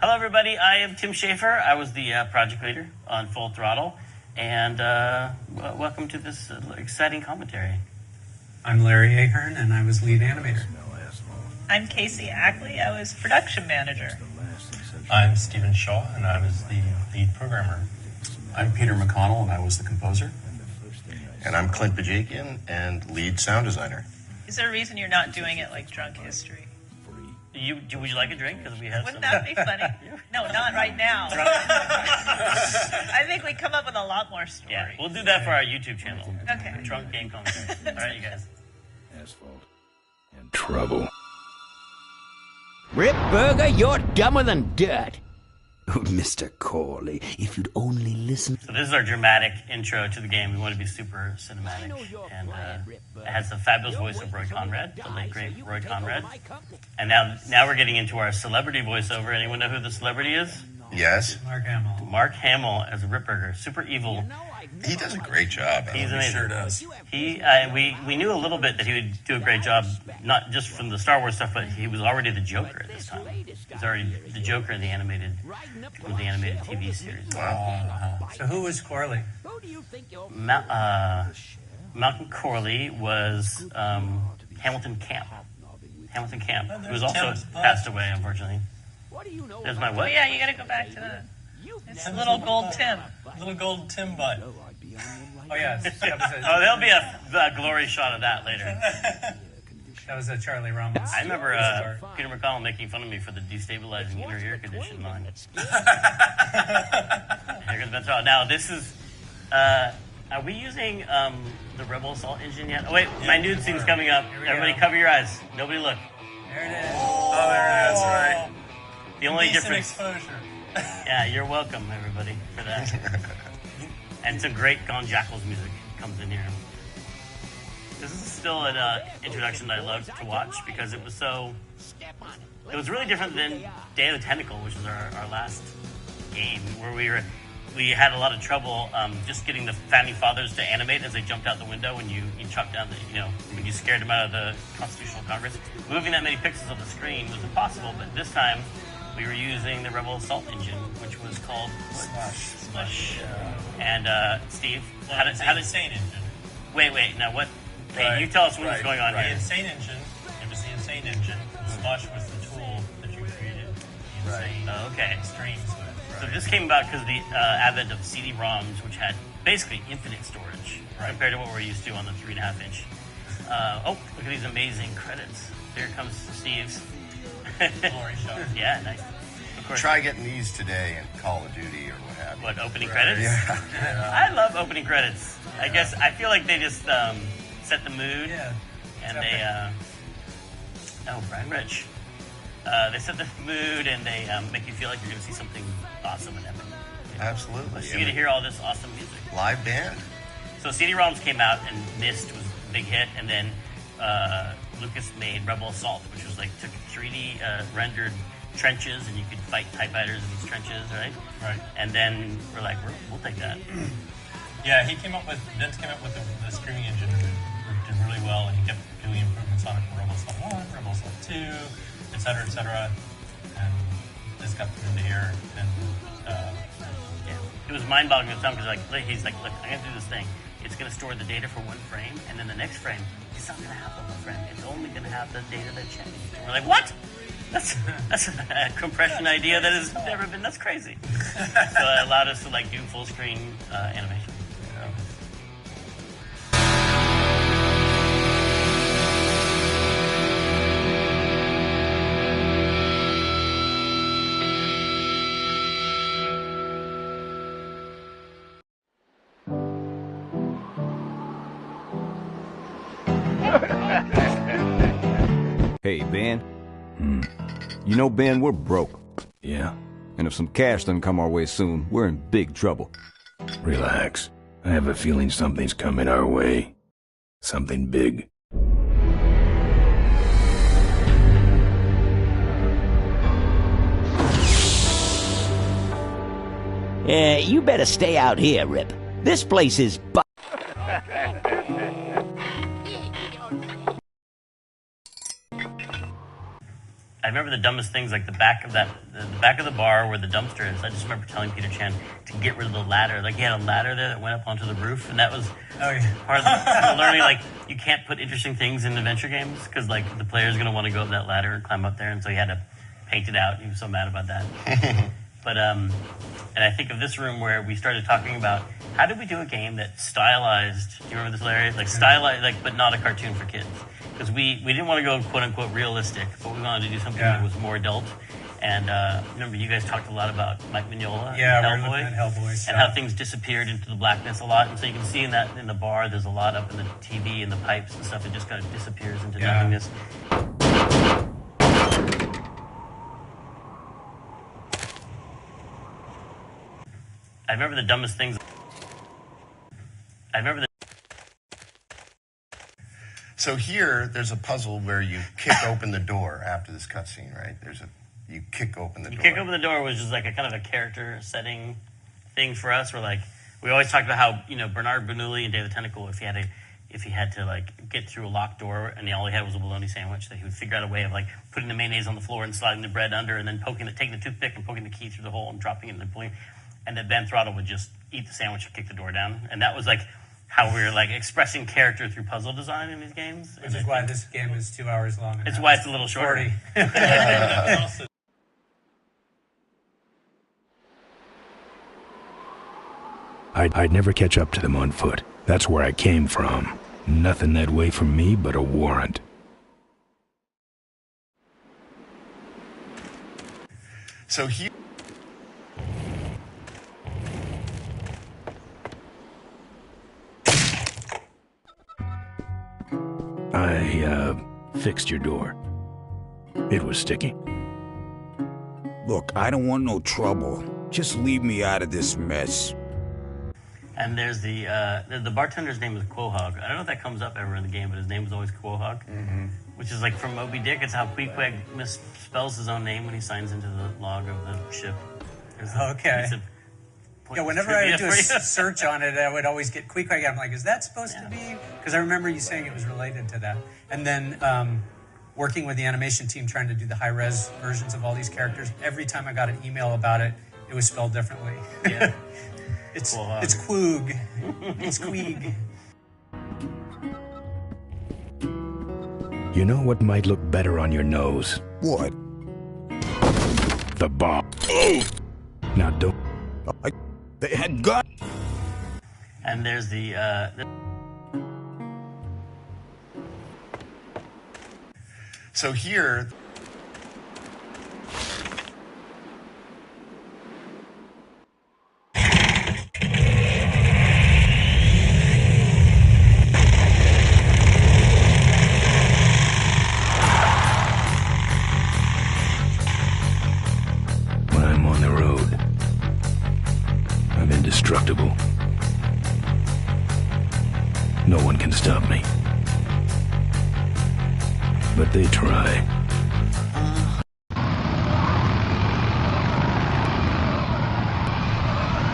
Hello, everybody. I am Tim Schafer. I was the project leader on Full Throttle, and welcome to this exciting commentary. I'm Larry Ahern, and I was lead animator. I'm Casey Ackley. I was production manager. I'm Stephen Shaw, and I was the lead programmer. I'm Peter McConnell, and I was the composer. And I'm Clint Bajakian, and lead sound designer. Is there a reason you're not doing it like Drunk History? Would you like a drink? Because we have Wouldn't that be funny? No, not right now. I think we come up with a lot more stories. Yeah, we'll do that for our YouTube channel. Okay. Drunk Game Commentary. All right, you guys. Asphalt and trouble. Rip Burger, you're dumber than dirt. Mr. Corley, if you'd only listen. So this is our dramatic intro to the game. We want to be super cinematic. And it has the fabulous voice of Roy Conrad, the late great Roy Conrad. And now we're getting into our celebrity voiceover. Anyone know who the celebrity is? Yes. Mark Hamill. Mark Hamill as Rip Burger. Super evil. He does a great job. He's amazing. He sure does. We knew a little bit that he would do a great job, not just from the Star Wars stuff, but he was already the Joker at this time. He was already the Joker in the animated TV series. Wow. So who was Corley? Malcolm Corley was Hamilton Camp. Hamilton Camp, who was also passed away, unfortunately. There's my Oh, what? yeah, you got to go back to that. It's Little Gold Tim. Little gold Tim butt. Oh, yeah. Oh, there'll be a glory shot of that later. That was a Charlie Ramos. I remember Peter McConnell making fun of me for the destabilizing inner ear condition line. Here goes Ben Throttle. Now, this is... are we using the Rebel Assault engine yet? Oh, wait. My nude scene's coming up. Everybody cover your eyes. Nobody look. There it is. Oh, there it is, right. The only Decent difference... exposure. Yeah, you're welcome, everybody, for that. And some great Gone Jackals music comes in here. This is still an introduction that I loved to watch because it was so... It was really different than Day of the Tentacle, which was our last game, where we had a lot of trouble just getting the founding fathers to animate as they jumped out the window when you chopped down when you scared them out of the Constitutional Congress. Moving that many pixels of the screen was impossible, but this time we were using the Rebel Assault engine, which was called Slush. And Steve, how did Insane Engine. Wait, now what? Hey, you tell us what's going on The here. Insane Engine. It was the Insane Engine. Slush was the tool that you created. The Insane Okay. Extremes with. So this came about because of the advent of CD-ROMs, which had basically infinite storage compared to what we're used to on the 3.5-inch. Look at these amazing credits. Here comes Steve's. Glory shot. Yeah, nice. Of course. Try getting these today in Call of Duty or what have you. What, opening credits? Yeah. I love opening credits. I guess I feel like they just set the mood. Yeah. And they Brian Rich. They set the mood and they make you feel like you're going to see something awesome and epic. Absolutely. So you get to hear all this awesome music. Live band. So CD-ROMs came out and Myst was a big hit, and then Lucas made Rebel Assault, which was like took 3D rendered trenches and you could fight TIE fighters in these trenches, right? Right. And then we're like, we'll take that. Yeah, Vince came up with the streaming engine that did really well, and he kept doing improvements on it for Rebel Assault 1, Rebel Assault 2, et cetera, and this got them into here, and It was mind-boggling at the time because he's like, look, I'm gonna do this thing. It's gonna store the data for one frame, and then the next frame, it's not gonna have the one frame. It's only gonna have the data that changed. And we're like, what? That's a compression idea that has never been. That's crazy. So it allowed us to do full screen animation. Hey, Ben. You know, Ben, we're broke. Yeah? And if some cash doesn't come our way soon, we're in big trouble. Relax. I have a feeling something's coming our way. Something big. You better stay out here, Rip. This place is I remember the dumbest things, like the back of the bar where the dumpster is. I just remember telling Peter Chan to get rid of the ladder. Like he had a ladder there that went up onto the roof, and that was part of the learning. Like you can't put interesting things in adventure games because like the player's going to want to go up that ladder and climb up there, and so he had to paint it out. He was so mad about that. But and I think of this room where we started talking about how did we do a game that stylized. Do you remember this, Larry? Like stylized, like but not a cartoon for kids. Because we didn't want to go quote unquote realistic, but we wanted to do something that was more adult. And remember, you guys talked a lot about Mike Mignola, and Hellboy, and how things disappeared into the blackness a lot. And so you can see in the bar, there's a lot up in the TV and the pipes and stuff. It just kind of disappears into nothingness. I remember the dumbest things. So here, there's a puzzle where you kick open the door after this cutscene, right? You kick open the door. Kick open the door was just like a kind of a character setting thing for us. Where like we always talked about how Bernard Bernoulli and David Tentacle, if he had to like get through a locked door and all he had was a bologna sandwich, that he would figure out a way of like putting the mayonnaise on the floor and sliding the bread under, and then taking the toothpick and poking the key through the hole and dropping it and then pulling. And then Ben Throttle would just eat the sandwich and kick the door down, and that was like how we were like expressing character through puzzle design in these games. Which is why this game is 2 hours long. It's why it's a little shorter. I'd never catch up to them on foot. That's where I came from. Nothing that way from me but a warrant. So here... I fixed your door. It was sticky. Look, I don't want no trouble. Just leave me out of this mess. And there's the bartender's name is Quahog. I don't know if that comes up ever in the game, but his name is always Quahog, which is like from Moby Dick. It's how Queequeg misspells his own name when he signs into the log of the ship. Okay. Yeah, whenever I would do a search on it, I would always get Queequeg. I'm like, is that supposed to be? Because I remember you saying it was related to that. And then working with the animation team trying to do the high-res versions of all these characters, every time I got an email about it, it was spelled differently. Yeah. It's Quoog. It's Queeg. You know what might look better on your nose? What? The bomb. Now don't... They had gun. And there's So here... When I'm on the road, I'm indestructible. No one can stop me. But they try.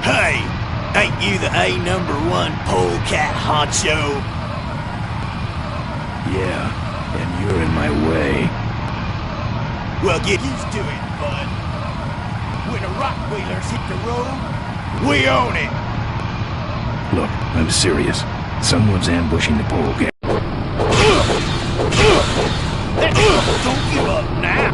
Hey! Ain't you the A#1 polecat honcho? Yeah, and you're in my way. Well, get used to it, bud. When the Rockwheelers hit the road, we own it. Look, I'm serious. Someone's ambushing the polecat. Don't give up now.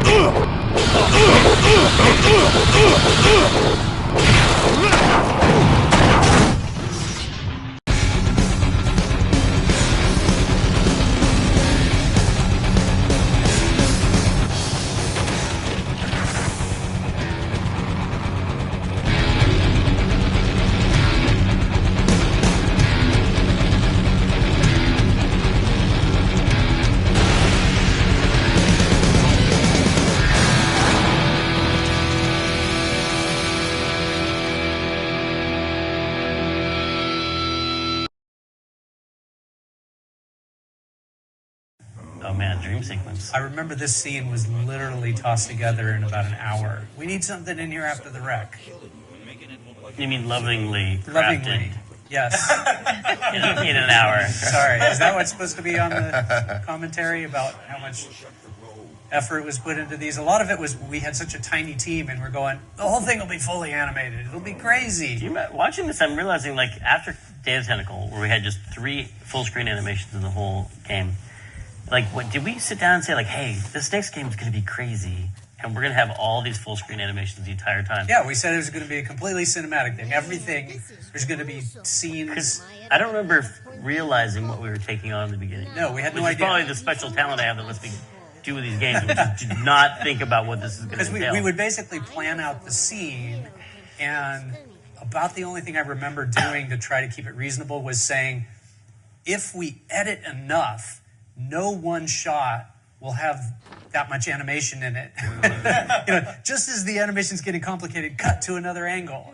oh man, dream sequence. I remember this scene was literally tossed together in about an hour. We need something in here after the wreck. You mean lovingly crafted? Lovingly. Yes. in an hour. Sorry. Is that what's supposed to be on the commentary about how much effort was put into these. A lot of it was we had such a tiny team, and we're going, the whole thing will be fully animated. It'll be crazy. Watching this, I'm realizing, like, after Day of the Tentacle, where we had just 3 full-screen animations in the whole game, like, what did we sit down and say, like, hey, this next game is going to be crazy, and we're going to have all these full-screen animations the entire time? Yeah, we said it was going to be a completely cinematic thing. Everything, there's going to be scenes. Because I don't remember realizing what we were taking on in the beginning. No, we had no idea. Which is probably the special talent I have that lets me do with these games. We just did not think about what this is going to entail. Because we would basically plan out the scene, and about the only thing I remember doing to try to keep it reasonable was saying, if we edit enough, no one shot will have that much animation in it. Just as the animation's getting complicated, cut to another angle,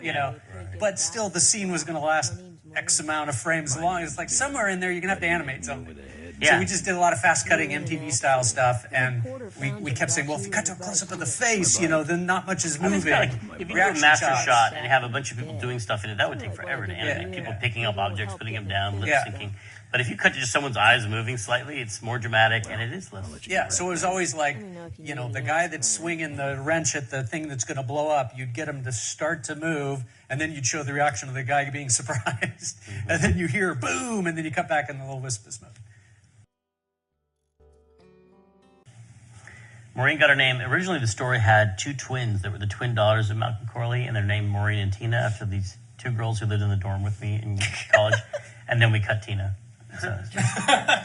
But still, the scene was going to last X amount of frames long. It's like somewhere in there, you're going to have to animate something. Yeah. So we just did a lot of fast-cutting MTV-style stuff, and we kept saying, well, if you cut to a close-up of the face, then not much is moving. If you do a master shot and have a bunch of people doing stuff in it, that would take forever to animate. People picking up objects, putting them down, lip-syncing. But if you cut to just someone's eyes moving slightly, it's more dramatic, and it is less. Yeah, so it was always like, the guy that's swinging the wrench at the thing that's going to blow up, you'd get him to start to move, and then you'd show the reaction of the guy being surprised. And then you hear boom, and then you cut back in the little wisp mode. Maureen got her name. Originally, the story had 2 twins that were the twin daughters of Malcolm Corley, and they're named Maureen and Tina after these 2 girls who lived in the dorm with me in college. And then we cut Tina. So,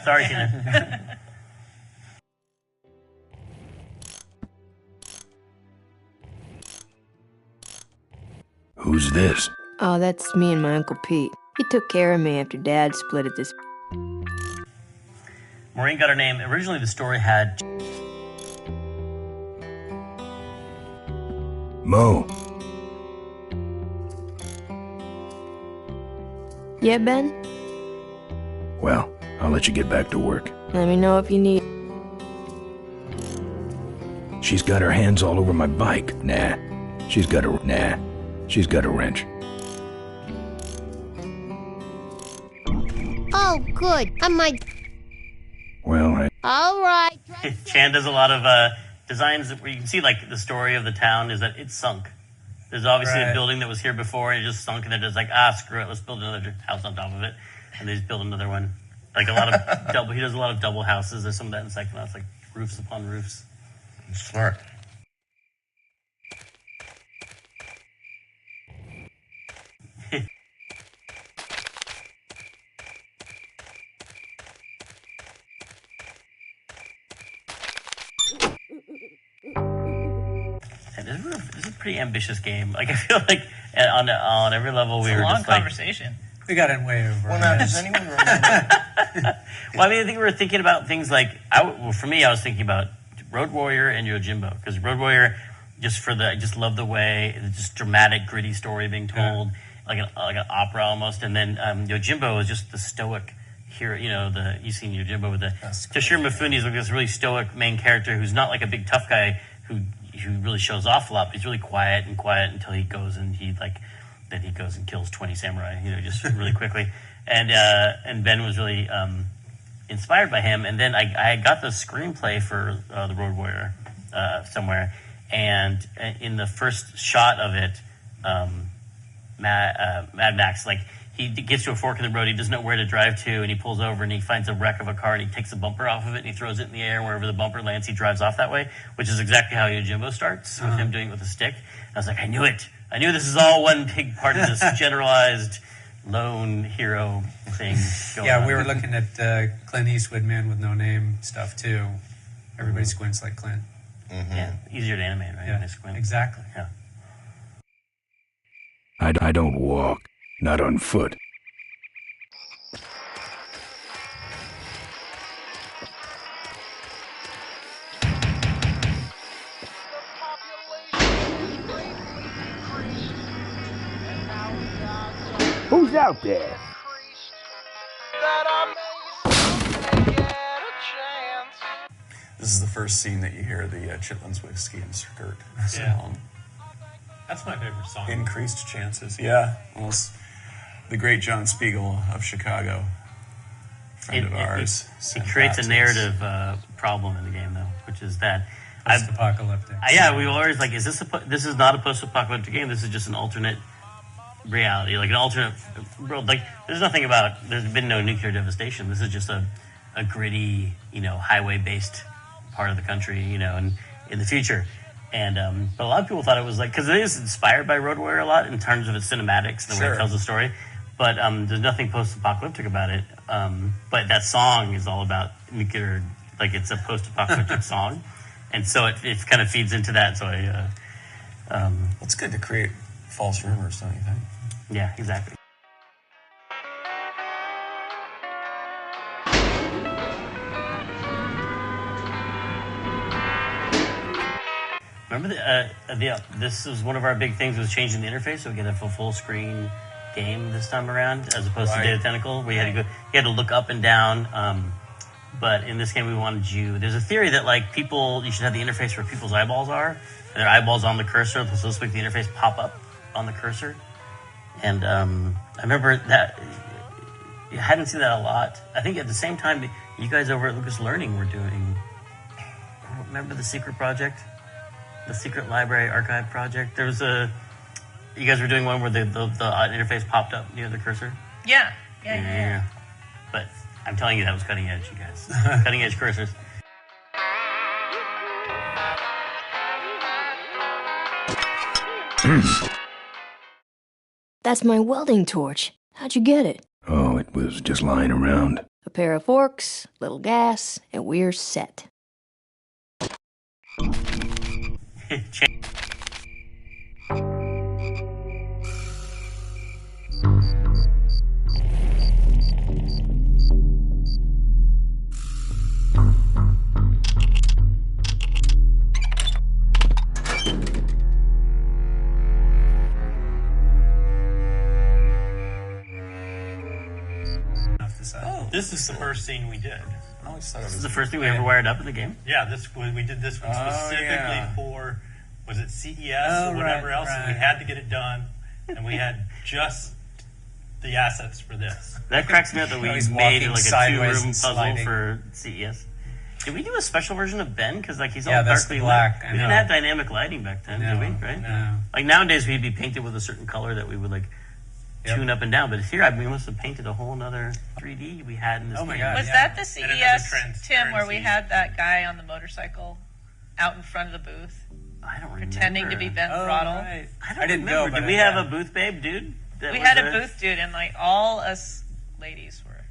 sorry, Tina. Who's this? Oh, that's me and my Uncle Pete. He took care of me after Dad split at this. Maureen got her name. Originally, the story had... Mo. Yeah, Ben? Well, I'll let you get back to work. Let me know if you need... She's got her hands all over my bike. Nah. She's got a wrench. Oh, good. I might... Well, All right. Chan does a lot of designs where you can see, like, the story of the town is that it's sunk. There's obviously a building that was here before, and it just sunk, and they're just like, screw it, let's build another house on top of it. And they just build another one. Like a lot of he does a lot of double houses. There's some of that in second house, like roofs upon roofs. Smart. This is a pretty ambitious game. Like, I feel like on every level we were long just like... conversation. We got in way over. Well, now, does anyone remember? Well, I mean, I think we were thinking about things like... for me, I was thinking about Road Warrior and Yojimbo. Because Road Warrior, I just love the way, it's just dramatic, gritty story being told, like an opera almost. And then Yojimbo is just the stoic hero. You've seen Yojimbo with the... Toshiro Mifune is like this really stoic main character who's not like a big tough guy who really shows off a lot, but he's really quiet until he goes and then he goes and kills 20 samurai, just really quickly. And Ben was really inspired by him. And then I got the screenplay for The Road Warrior somewhere, and in the first shot of it, Mad Max, like, he gets to a fork in the road, he doesn't know where to drive to, and he pulls over and he finds a wreck of a car and he takes a bumper off of it and he throws it in the air, and wherever the bumper lands, he drives off that way, which is exactly how Yojimbo starts, with him doing it with a stick. And I was like, I knew it. I knew this is all one big part of this generalized lone hero thing going on. We were looking at Clint Eastwood, Man with No Name stuff, too. Everybody squints like Clint. Mm-hmm. Yeah, easier to animate, right? Yeah, exactly. Yeah. I don't walk. Not on foot. Who's out there? This is the first scene that you hear the Chitlins Whiskey and Skirt song. Yeah. That's my favorite song. Increased chances. Yeah. Well, the great John Spiegel of Chicago friend of ours. It creates a narrative problem in the game, though, which is that post-apocalyptic. Yeah, we were always like, this is not a post-apocalyptic game. This is just an alternate reality, like an alternate world. Like, there's been no nuclear devastation. This is just a gritty, highway-based part of the country, and in the future. And but a lot of people thought it was like, because it is inspired by Road Warrior a lot in terms of its cinematics, the way it tells the story. But there's nothing post-apocalyptic about it. But that song is all about nuclear, like it's a post-apocalyptic song. And so it kind of feeds into that. So it's good to create false rumors, don't you think? Yeah, exactly. Remember, this was one of our big things, was changing the interface, so we get a full screen game this time around, as opposed to Data Tentacle, where you had to look up and down. But in this game, we wanted there's a theory that you should have the interface where people's eyeballs are, and their eyeballs on the cursor, so this make the interface pop up on the cursor. And I remember that you hadn't seen that a lot. I think at the same time, you guys over at Lucas Learning were doing. Remember the secret project, the secret library archive project? There was you guys were doing one where the interface popped up near the cursor. Yeah. But I'm telling you, that was cutting edge, you guys. Cutting edge cursors. That's my welding torch. How'd you get it? Oh, it was just lying around. A pair of forks, little gas, and we're set. This is the first scene we did. I always thought it This was is the first thing we ever wired up in the game? Yeah, we did this one specifically for, was it CES or whatever else, and we had to get it done, and we had just the assets for this. That cracks me up that we made like a 2-room puzzle for CES. Did we do a special version of Ben? Because he's all darkly black. lit. We didn't have dynamic lighting back then, did we? Right? No. Like nowadays, we'd be painted with a certain color that we would tune up and down. But here, we must have painted a whole other 3D we had in this game. God, was that the CES, Tim, where we had that guy on the motorcycle out in front of the booth? I don't remember. Pretending to be Ben Throttle. Right. I didn't remember. Did we have a booth babe, dude? We had a booth dude, and all us ladies were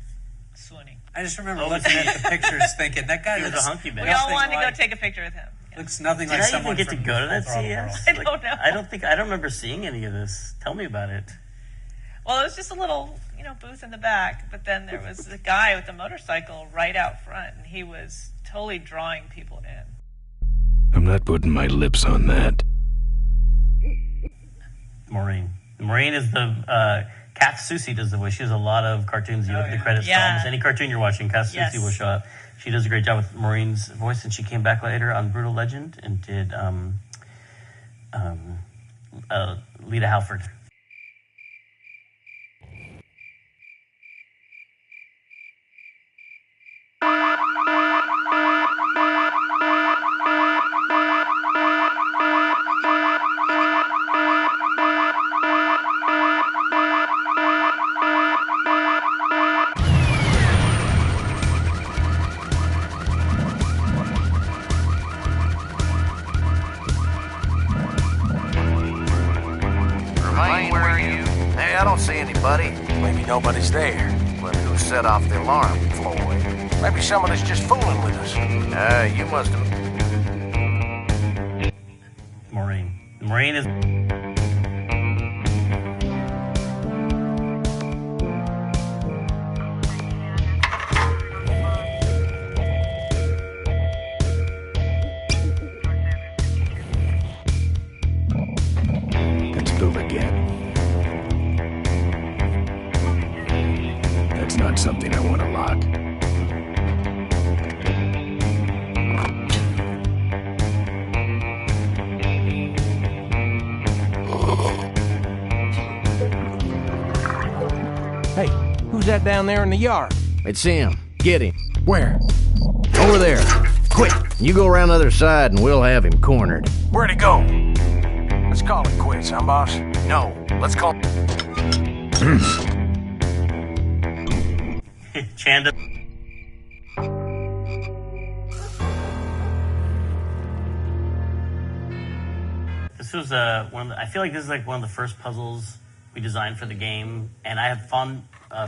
swooning. I just remember looking at the pictures thinking, that guy was a hunky Ben. We all wanted to go take a picture with him. Looks nothing like someone Did I even get to go to that CES? I don't know. I don't remember seeing any of this. Tell me about it. Well, it was just a little, booth in the back, but then there was a guy with a motorcycle right out front, and he was totally drawing people in. I'm not putting my lips on that. Maureen. Maureen is the Kath Soucie does the voice. She does a lot of cartoons. You look at the credits. Yeah. Almost any cartoon you're watching, Kath Soucie will show up. She does a great job with Maureen's voice, and she came back later on Brutal Legend and did Lita Halford. I don't see anybody. Maybe nobody's there. Well, who set off the alarm, Floyd? Maybe someone is just fooling with us. You must have... Maureen. Maureen is... Let's build again. That's not something I want to lock. Hey, who's that down there in the yard? It's him. Get him. Where? Over there. Quick, you go around the other side and we'll have him cornered. Where'd he go? Let's call it quits, huh, boss? No, let's call... Chanda. This was I feel like this is like one of the first puzzles we designed for the game, and I have fond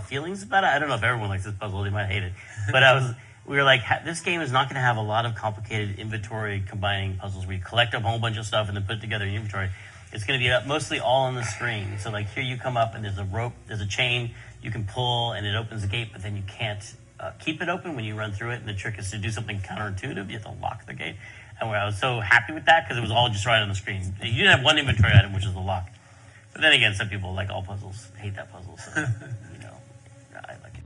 feelings about it. I don't know if everyone likes this puzzle; they might hate it. But we were like, this game is not going to have a lot of complicated inventory combining puzzles where you collect a whole bunch of stuff and then put it together in inventory. It's going to be mostly all on the screen. So like here you come up and there's a rope, there's a chain you can pull, and it opens the gate, but then you can't keep it open when you run through it. And the trick is to do something counterintuitive. You have to lock the gate. And I was so happy with that because it was all just right on the screen. You didn't have one inventory item, which is the lock. But then again, some people like all puzzles, hate that puzzle. So, I like it.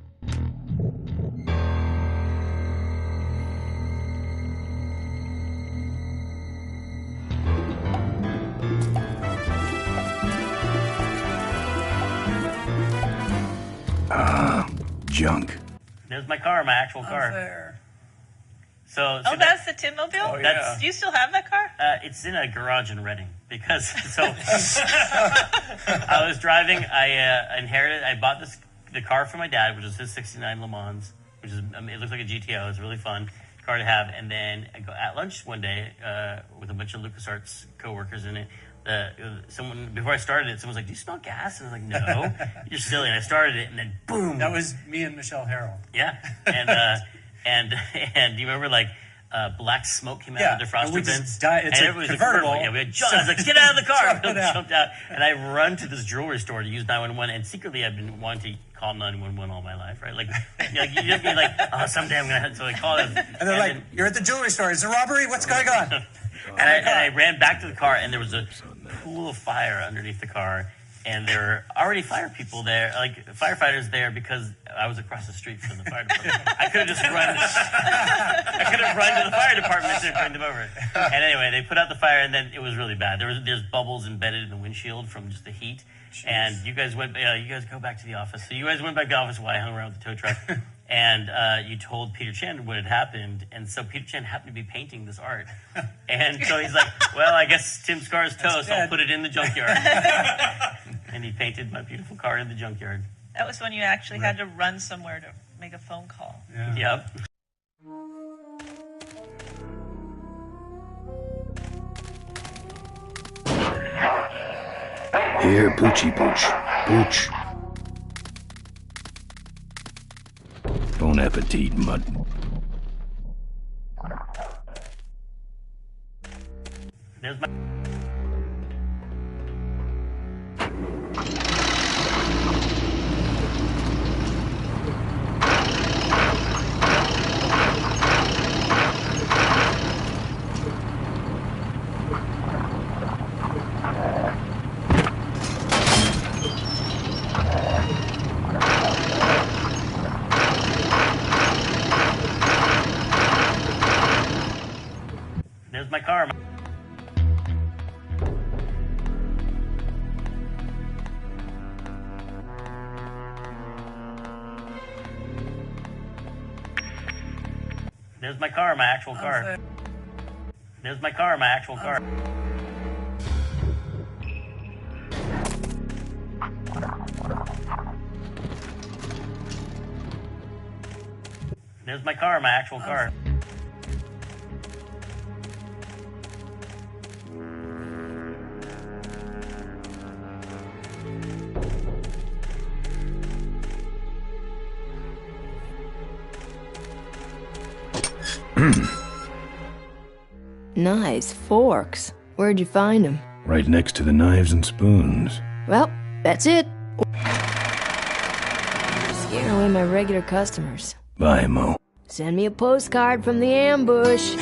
Junk. There's my car, my actual car. There. So that's the Tin Mobile? Oh, yeah. Do you still have that car? It's in a garage in Reading because I was driving. I bought the car for my dad, which is his '69 Le Mans, which is it looks like a GTO. It's a really fun car to have. And then I go at lunch one day with a bunch of LucasArts coworkers in it. Someone before I started it, someone was like, "Do you smell gas?" And I was like, "No, you're silly." And I started it, and then boom. That was me and Michelle Harrell. Yeah, and do you remember like black smoke came out of the defroster vents? It's and a it was convertible. I was like, "Get out of the car!" I jumped out, and I run to this jewelry store to use 911. And secretly, I've been wanting to call 911 all my life, right? Like you just be like, "Oh, someday I'm gonna have to." So I call them, and they're like, "You're at the jewelry store. Is it a robbery? What's going on?" And I ran back to the car, and there was a pool of fire underneath the car, and there were already fire people there, like firefighters there, because I was across the street from the fire department. I could have just run. I could have run to the fire department to bring them over. And anyway, they put out the fire, and then it was really bad. There's bubbles embedded in the windshield from just the heat. Jeez. And you guys go back to the office. So you guys went back to the office while I hung around with the tow truck. And you told Peter Chan what had happened. And so Peter Chan happened to be painting this art. And so he's like, well, I guess Tim Scar's toast. I'll put it in the junkyard. And he painted my beautiful car in the junkyard. That was when you actually had to run somewhere to make a phone call. Yeah. Yep. Here, Poochie Pooch. Pooch. Bon appetit, mud. There's my... There's my car. There's my car, my actual car. There's my car, my actual car. There's my car, my actual car. Nice forks. Where'd you find them? Right next to the knives and spoons. Well, that's it. Scaring away my regular customers. Bye, Mo. Send me a postcard from the ambush.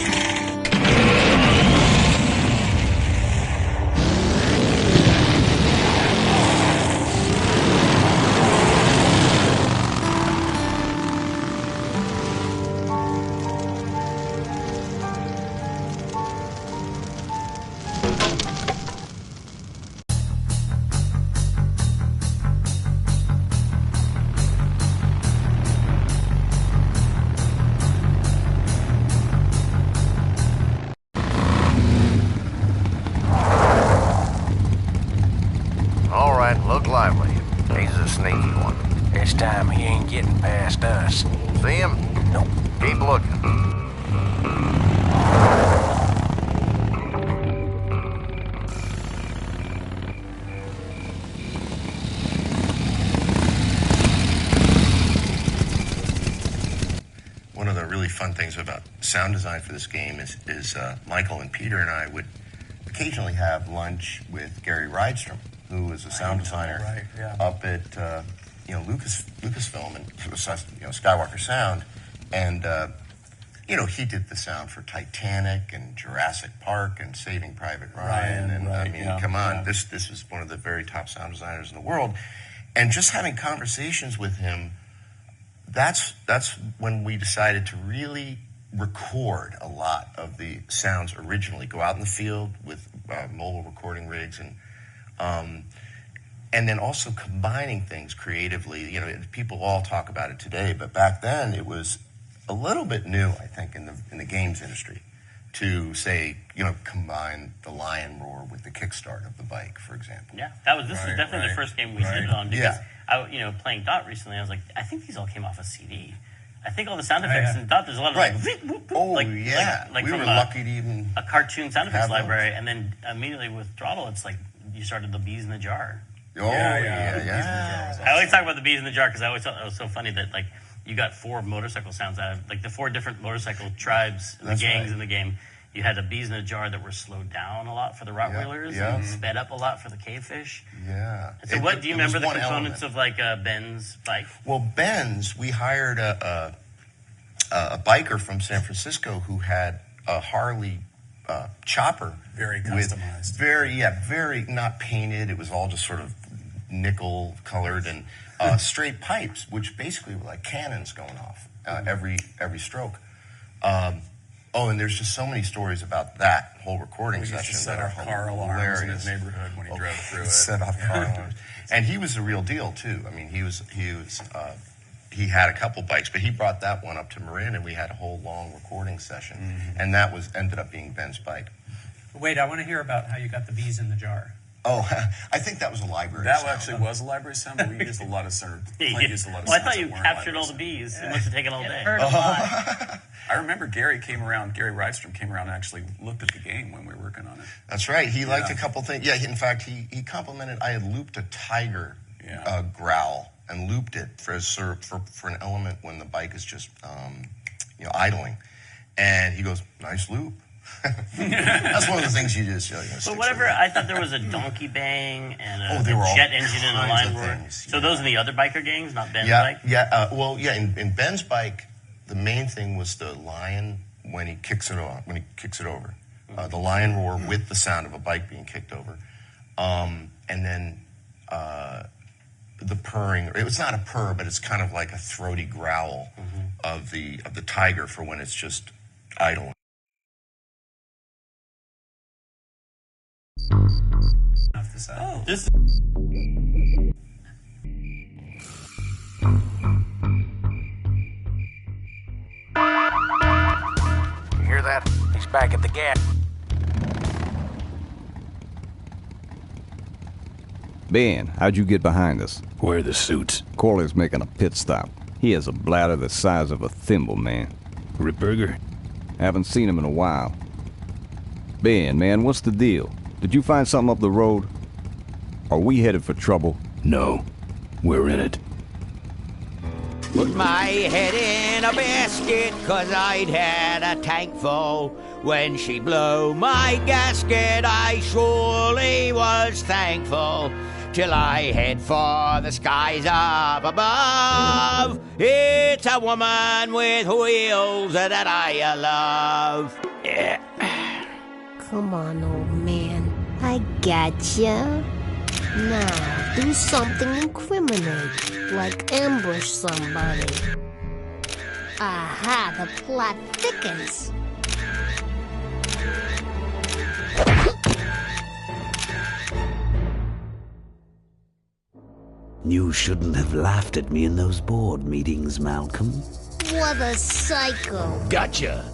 lively. He's a sneaky one. This time he ain't getting past us. See him? Nope. Keep looking. One of the really fun things about sound design for this game is Michael and Peter and I would occasionally have lunch with Gary Rydstrom, who was a sound designer up at Lucasfilm and Skywalker Sound, and he did the sound for Titanic and Jurassic Park and Saving Private Ryan, come on, this is one of the very top sound designers in the world, and just having conversations with him. That's when we decided to really record a lot of the sounds originally. Go out in the field with mobile recording rigs, and then also combining things creatively. People all talk about it today, but back then it was a little bit new, I think, in the games industry, to say combine the lion roar with the kickstart of the bike, for example. Yeah, this was definitely the first game we did it on because. Playing Dot recently, I was like, I think these all came off a CD. I think all the sound effects in Dot, there's a lot of like we were lucky to even a cartoon sound effects library, and then immediately with Throttle, it's like you started the bees in the jar. Yeah. I always talk about the bees in the jar because I always thought it was so funny that like you got 4 motorcycle sounds out of like the 4 different motorcycle tribes, the gangs in the game. You had the bees in a jar that were slowed down a lot for the Rottweilers and sped up a lot for the cavefish. Yeah. So do you remember the components of like Ben's bike? Well, Ben's, we hired a biker from San Francisco who had a Harley chopper. Very customized. Very not painted. It was all just sort of nickel colored and straight pipes, which basically were like cannons going off every stroke. And there's just so many stories about that whole recording session. Used to set off car alarms in his neighborhood when he drove through it. Set off car alarms, and he was the real deal too. I mean, he had a couple bikes, but he brought that one up to Marin, and we had a whole long recording session, and that ended up being Ben's bike. Wait, I want to hear about how you got the bees in the jar. Oh, I think that was a library sound. That actually was a library sound, but we used a lot of sound. I thought you captured all the bees. It must have taken all day. I remember Gary Rydstrom came around and actually looked at the game when we were working on it. That's right. He liked a couple things. Yeah, in fact, he complimented. I had looped a tiger growl and looped it for an element when the bike is just idling, and he goes, "Nice loop." That's one of the things you just. But whatever, I thought there was a donkey bang and a jet engine and a line roar. So those are the other biker gangs, not Ben's bike. In Ben's bike, the main thing was the lion when he kicks it over, the lion roar with the sound of a bike being kicked over, and then the purring. It's not a purr, but it's kind of like a throaty growl of the tiger for when it's just idle. This. You hear that? He's back at the gas. Ben, how'd you get behind us? Where are the suits? Corley's making a pit stop. He has a bladder the size of a thimble, man. Ripburger? Haven't seen him in a while. Ben, man, what's the deal? Did you find something up the road? Are we headed for trouble? No. We're in it. Put my head in a basket, 'cause I'd had a tank full. When she blew my gasket, I surely was thankful. Till I head for the skies up above. It's a woman with wheels that I love. Yeah. Come on, old man. I gotcha. Now, do something incriminating, like ambush somebody. Aha, the plot thickens. You shouldn't have laughed at me in those board meetings, Malcolm. What a psycho. Gotcha.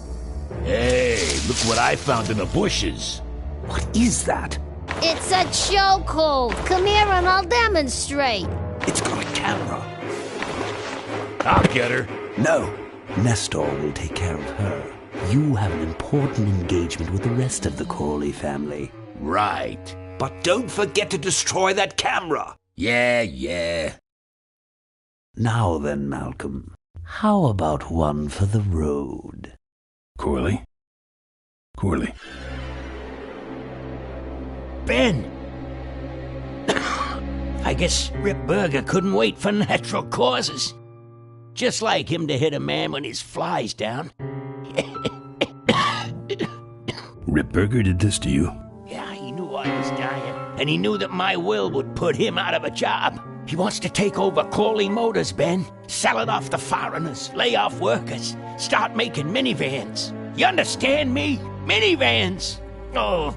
Hey, look what I found in the bushes. What is that? It's a chokehold. Come here and I'll demonstrate. It's got a camera. I'll get her. No, Nestor will take care of her. You have an important engagement with the rest of the Corley family. Right. But don't forget to destroy that camera. Yeah. Now then, Malcolm, how about one for the road? Corley? Ben! I guess Rip Burger couldn't wait for natural causes. Just like him to hit a man when his fly's down. Rip Burger did this to you? Yeah, he knew I was dying, and he knew that my will would put him out of a job. He wants to take over Corley Motors, Ben. Sell it off to foreigners, lay off workers, start making minivans. You understand me? Minivans! Oh.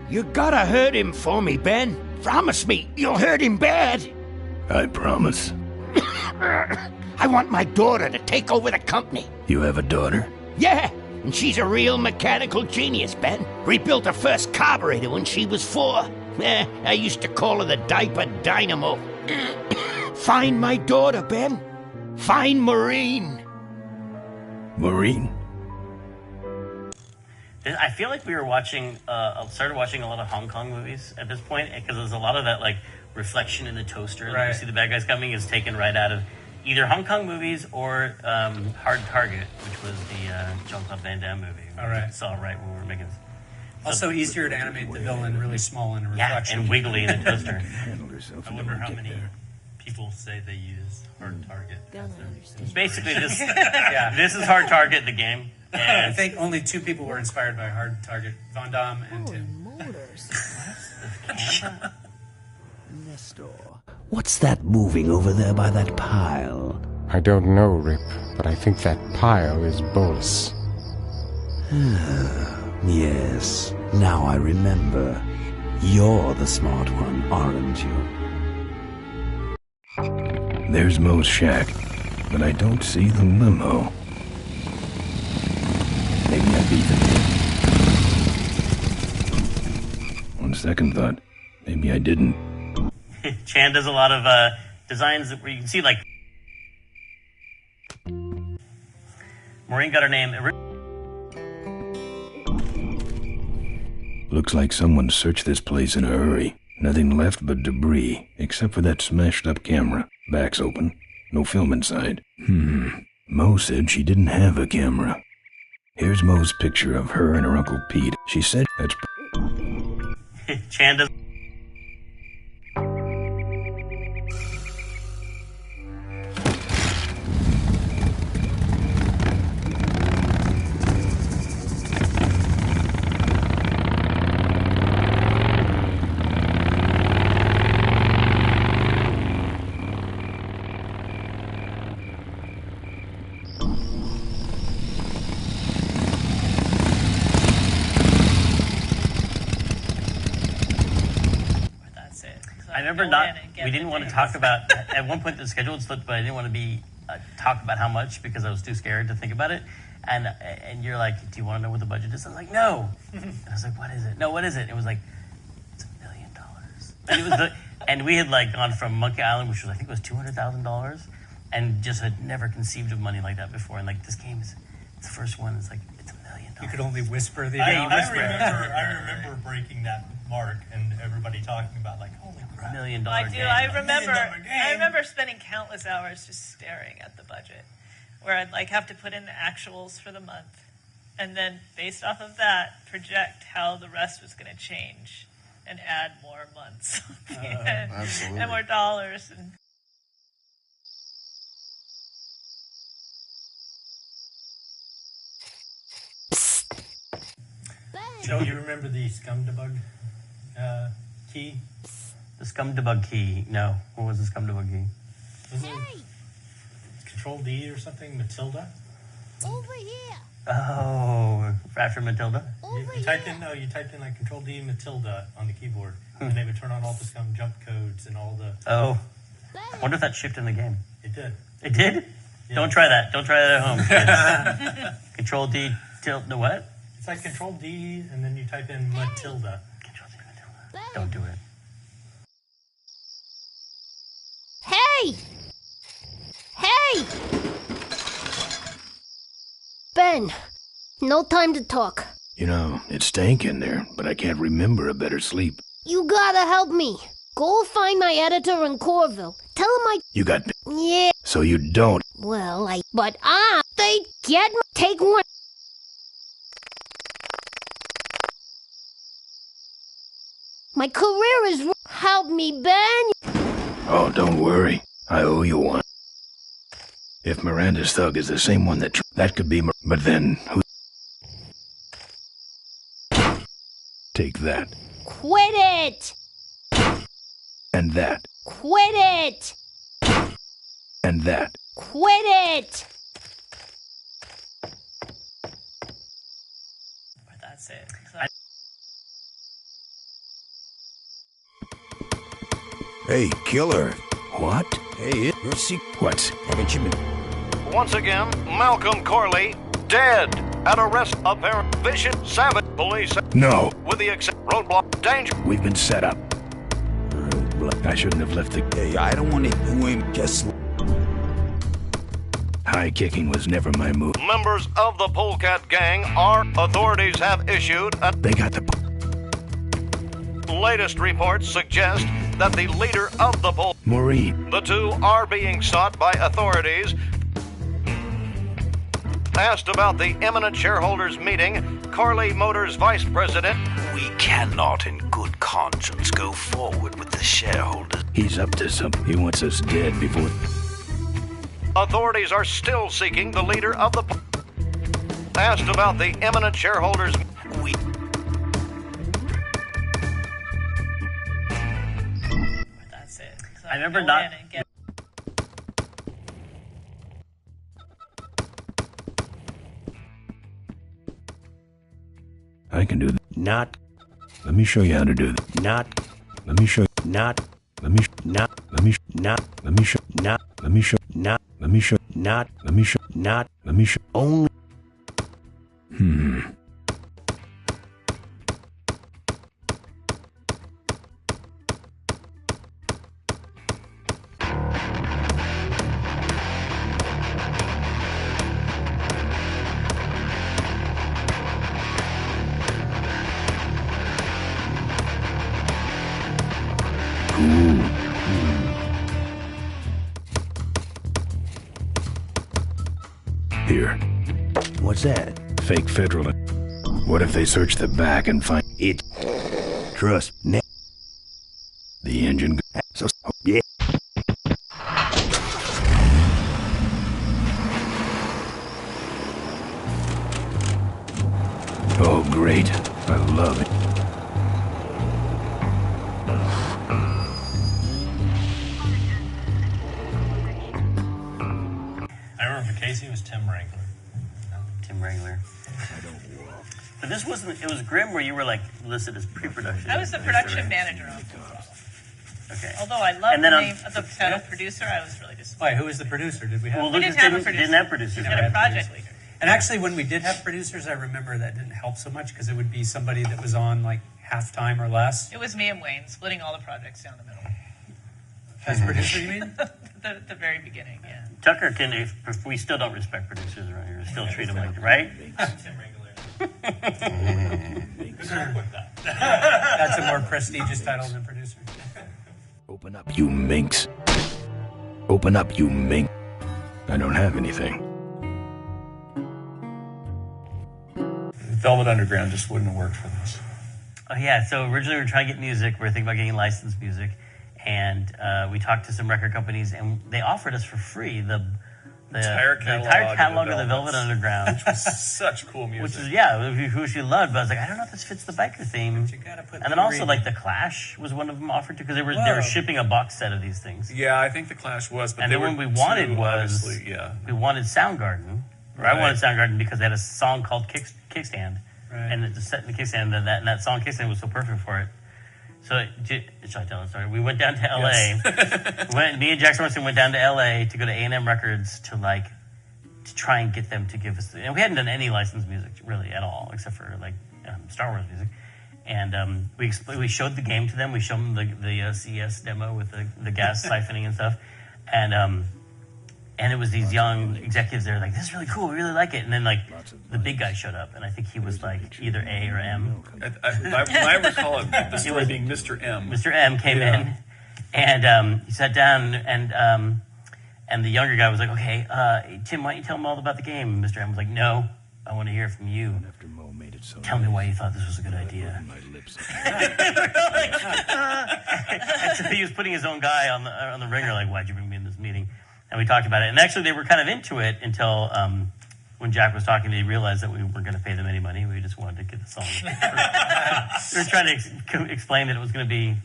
You gotta hurt him for me, Ben. Promise me you'll hurt him bad. I promise. I want my daughter to take over the company. You have a daughter? Yeah, and she's a real mechanical genius, Ben. Rebuilt her first carburetor when she was 4. I used to call her the diaper dynamo. Find my daughter, Ben. Find Maureen. Maureen? I feel like we were watching, started watching a lot of Hong Kong movies at this point, because there's a lot of that, like, reflection in the toaster that you see the bad guys coming is taken right out of either Hong Kong movies or Hard Target, which was the Jean-Claude Van Damme movie. All right. Saw right when we were making. Also easier to animate the villain really small in a reflection. Yeah, and wiggly in a toaster. I wonder how many people say they use Hard Target. Basically, this this is Hard Target, the game. I think only 2 people were inspired by Hard Target, Von Damme and Tim. Nestor, what's that moving over there by that pile? I don't know, Rip, but I think that pile is Bolus. Yes, now I remember. You're the smart one, aren't you? There's Mo's shack, but I don't see the limo. Maybe I beat them. On second thought, maybe I didn't. Chan does a lot of designs where you can see, like, Maureen got her name. Looks like someone searched this place in a hurry. Nothing left but debris, except for that smashed up camera. Back's open. No film inside. Mo said she didn't have a camera. Here's Mo's picture of her and her Uncle Pete. She said that's... Chan does... We didn't want to talk about, at one point the schedule slipped, but I didn't want to be talk about how much because I was too scared to think about it. And you're like, do you want to know what the budget is? I was like, no. And I was like, what is it? No, what is it? It was like, it's $1 million. And it was and we had like gone from Monkey Island, which was, I think it was $200,000, and just had never conceived of money like that before. And like, this game is the first one. It's like, it's $1 million. You could only whisper the amount. I remember breaking that mark and everybody talking about like, holy crap. $1 million. I do. I remember spending countless hours just staring at the budget, where I'd like have to put in the actuals for the month, and then based off of that, project how the rest was going to change, and add more months and more dollars. And Joe, you remember the scum debug key? The scum debug key? No. What was the scum debug key? Was it Control D or something? Matilda? Over here. Oh, after Matilda? You typed in like Control D Matilda on the keyboard, and they would turn on all the scum jump codes and all the. Oh, I wonder if that shipped in the game. It did. It did? Yeah. Don't try that. Don't try that at home, kids. Control D tilt. No what? It's like Control D, and then you type in Matilda. Control D, Matilda. Don't do it. Hey! Hey! Ben, no time to talk. You know, it's stank in there, but I can't remember a better sleep. You gotta help me. Go find my editor in Corville. Tell him You got... Yeah. So you don't... Well, they get me. Take one. My career is... Help me, Ben. Oh, don't worry. I owe you one. If Miranda's thug is the same one that could be... But then, who... Take that. Quit it! And that. Quit it! And that. Quit it! But that's it. Hey, killer. What? Hey, what? Haven't you been... Once again, Malcolm Corley, dead at a rest apparent vicious savage police. No. With the roadblock danger. We've been set up. I shouldn't have left the... Hey, I don't want to do him just... High kicking was never my move. Members of the Polecat Gang authorities have issued They got the... Latest reports suggest that the leader of the Maureen. The two are being sought by authorities. Asked about the imminent shareholders meeting, Corley Motors vice president. We cannot in good conscience go forward with the shareholders. He's up to something. He wants us dead before... Authorities are still seeking the leader of the... Asked about the imminent shareholders... We... That's it. So I remember not... I can do that. Not. Let me show you how to do that. Not. Let me show you. Not. Let me not. Let me not. Let me show. Not. Let me show. Not. Let me show. Not. Let me show. Not. Let me show. Only. Here. What's that? Fake federal. What if they search the back and find it? Trust me. The engine. So yeah. Oh, great. I love it. I remember for Casey it was Tim Wrangler. Tim Wrangler. But this wasn't, it was Grimm where you were like listed as pre-production. I was the production manager on Throttle. Okay. Although I love And the then name of the title producer, I was really disappointed. Why, who was the producer? Did we have... Well, We Lucas didn't have a producer. didn't have producers. We had a project leader. And actually, when we did have producers, I remember that didn't help so much because it would be somebody that was on like half-time or less. It was me and Wayne splitting all the projects down the middle. As producer, you mean? the very beginning, yeah. Tucker can, if we still don't respect producers around here, still treat them like, right? Tim Wrangler. That's a more prestigious title than producer. Open up, you minx. Open up, you mink. I don't have anything. Velvet Underground just wouldn't have worked for this. Oh yeah, so originally we were trying to get music. We were thinking about getting licensed music. And we talked to some record companies, and they offered us for free the entire catalog of the Velvet Underground. Which was such cool music. Which is, yeah, who she loved. But I was like, I don't know if this fits the biker theme. But you gotta put and then also, like, The Clash was one of them offered to, because they were shipping a box set of these things. Yeah, I think The Clash was. But and then what we wanted was, we wanted Soundgarden. Or I wanted Soundgarden because they had a song called Kickstand. Right. And it just set in the Kickstand, and that song Kickstand was so perfect for it. So, should I tell it? Sorry. We went down to L.A. Yes. Me and Jackson Morrison went down to L.A. to go to A&M Records to, like, to try and get them to give us. And we hadn't done any licensed music really at all, except for like Star Wars music. And we showed the game to them. We showed them the CES demo with the gas siphoning and stuff. And it was these young executives. They were like, "This is really cool. We really like it." And then like the big guy showed up, and I think he was like either A or M. I recall the story being Mr. M. Mr. M came in, and he sat down, and the younger guy was like, "Okay, Tim, why don't you tell him all about the game?" And Mr. M was like, "No, I want to hear from you. Tell me why you thought this was a good idea." And so he was putting his own guy on the ringer, like, "Why'd you bring me in this meeting?" And we talked about it. And actually, they were kind of into it until when Jack was talking, they realized that we weren't going to pay them any money. We just wanted to get the song. We were trying to explain that it was going to be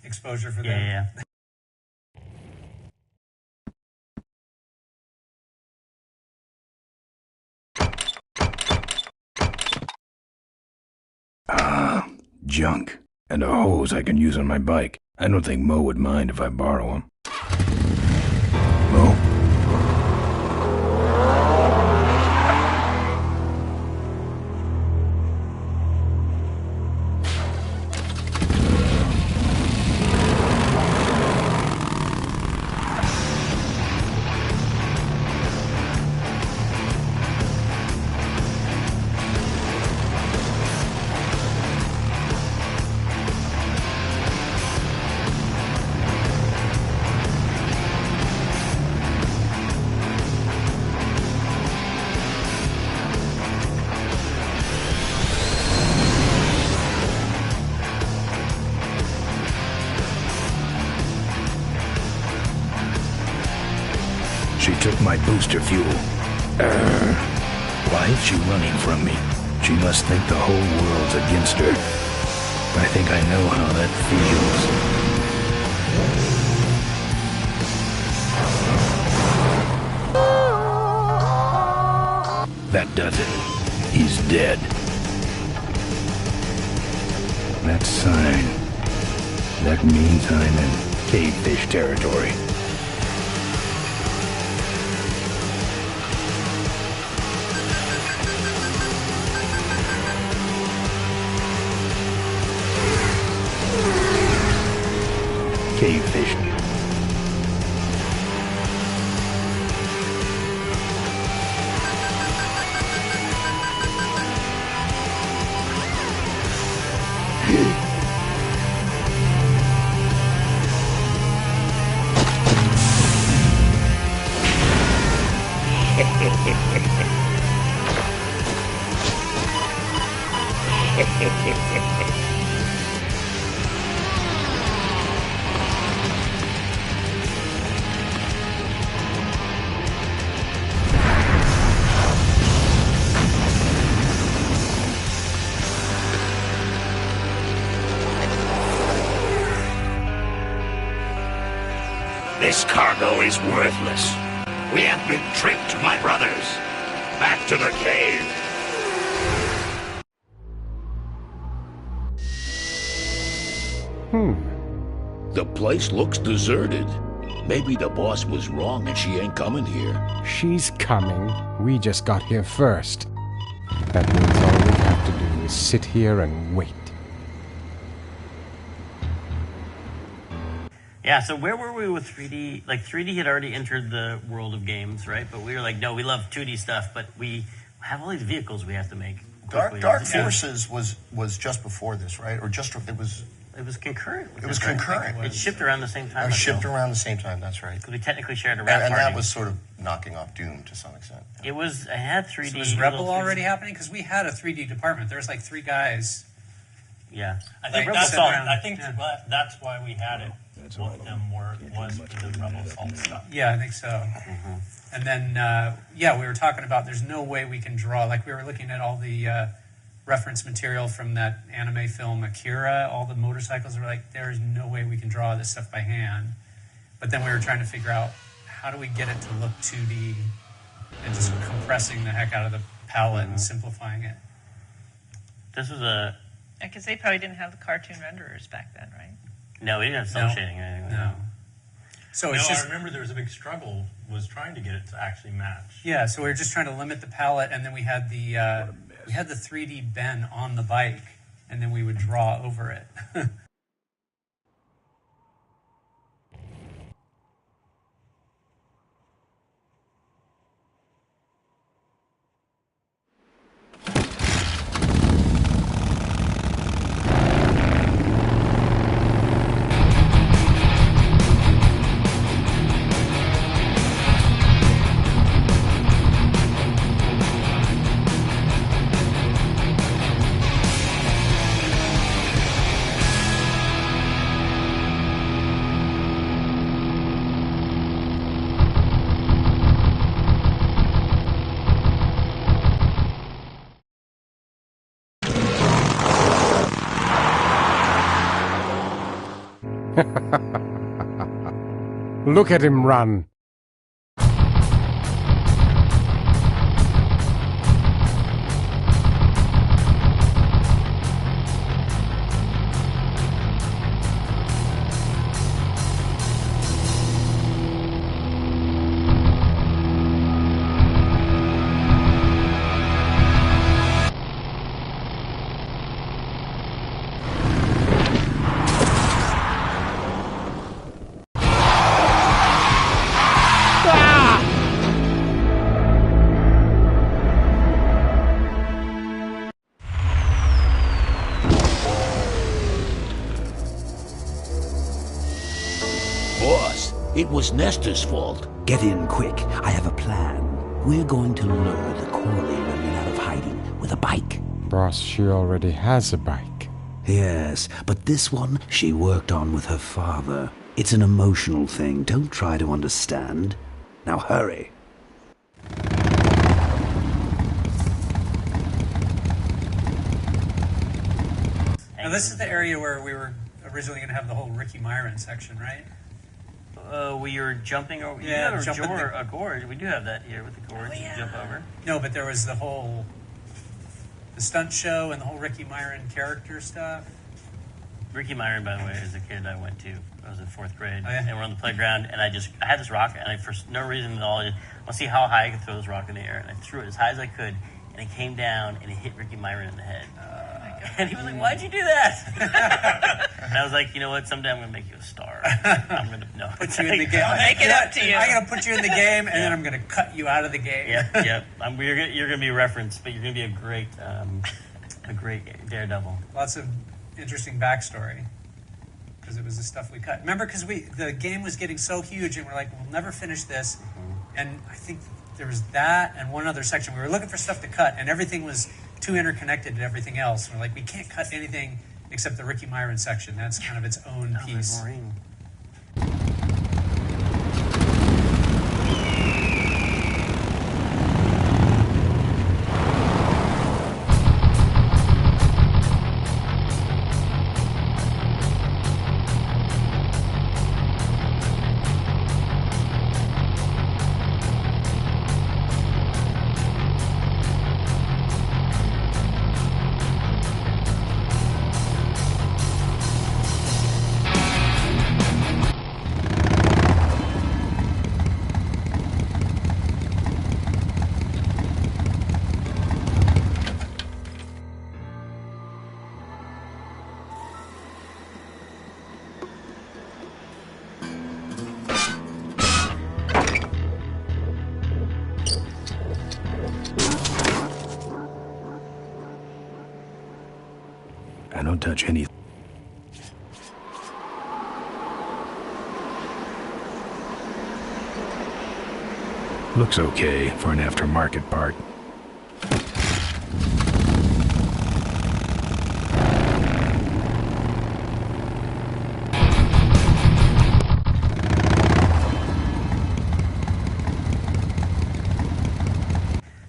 exposure for them. Yeah. Junk. And a hose I can use on my bike. I don't think Mo would mind if I borrow him. Mo? She took my booster fuel. Why is she running from me? She must think the whole world's against her. I think I know how that feels. That does it. He's dead. That sign. That means I'm in cavefish territory. Cavefish. This cargo is worthless. We have been tricked, my brothers. Back to the cave. The place looks deserted. Maybe the boss was wrong and she ain't coming here. She's coming. We just got here first. That means all we have to do is sit here and wait. Yeah, so where were we with 3D? Like 3D had already entered the world of games, right? But we were like, no, we love 2D stuff, but we have all these vehicles we have to make. Dark Forces was just before this, right? Or just it was concurrent. It was concurrent. It shipped around the same time. It shipped around the same time. That's right. Because we technically shared a wrap and party. that was sort of knocking off Doom to some extent. It had 3D. So was Rebel already happening? Because we had a 3D department. There was like 3 guys. Yeah, I think that's why we had it. One of them was the Rebel Assault stuff. Yeah, I think so. Mm-hmm. And then, we were talking about there's no way we can draw. Like we were looking at all the reference material from that anime film Akira, all the motorcycles. We're like, there's no way we can draw this stuff by hand. But then we were trying to figure out how do we get it to look 2D and just compressing the heck out of the palette and simplifying it. This was because they probably didn't have the cartoon renderers back then, right? No, we didn't have cell shading or anything. No. So it's just. I remember there was a big struggle was trying to get it to actually match. Yeah, so we were just trying to limit the palette, and then we had the 3D Ben on the bike, and then we would draw over it. Look at him run. Boss, it was Nestor's fault. Get in quick. I have a plan. We're going to lure the Corley women out of hiding with a bike. Boss, she already has a bike. Yes, but this one she worked on with her father. It's an emotional thing. Don't try to understand. Now hurry. Now this is the area where we were originally going to have the whole Ricky Myron section, right? We were jumping over. Yeah, a gorge. We do have that here with the gorge. You jump over. No, but there was the stunt show and the whole Ricky Myron character stuff. Ricky Myron, by the way, is a kid I went to. I was in 4th grade, Oh, yeah? and we're on the playground, and I had this rock, and for no reason at all, I want to see how high I could throw this rock in the air, and I threw it as high as I could, and it came down, and it hit Ricky Myron in the head. And he was like, "Why'd you do that?" And I was like, "You know what? Someday I'm going to make you a star. I'm going to put you in the game. I'll make it up to you. I'm going to put you in the game, and then I'm going to cut you out of the game." Yep. You're going to be referenced, but you're going to be a great daredevil. Lots of interesting backstory because it was the stuff we cut. Remember, because the game was getting so huge, and we're like, "We'll never finish this." Mm-hmm. And I think there was that and one other section. We were looking for stuff to cut, and everything was too interconnected to everything else. We're like, we can't cut anything except the Ricky Myron section. That's kind of its own piece. I don't touch anything. Looks okay for an aftermarket part.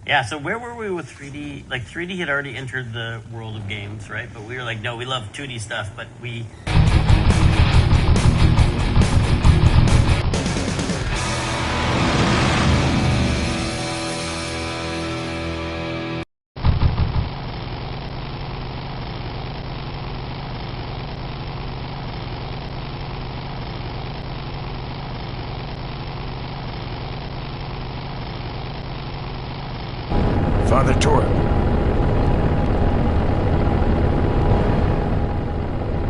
Yeah, so where were we with 3D? Like 3D had already entered the world of games, right? But we were like, no, we love 2D stuff, but we... Father Torrell.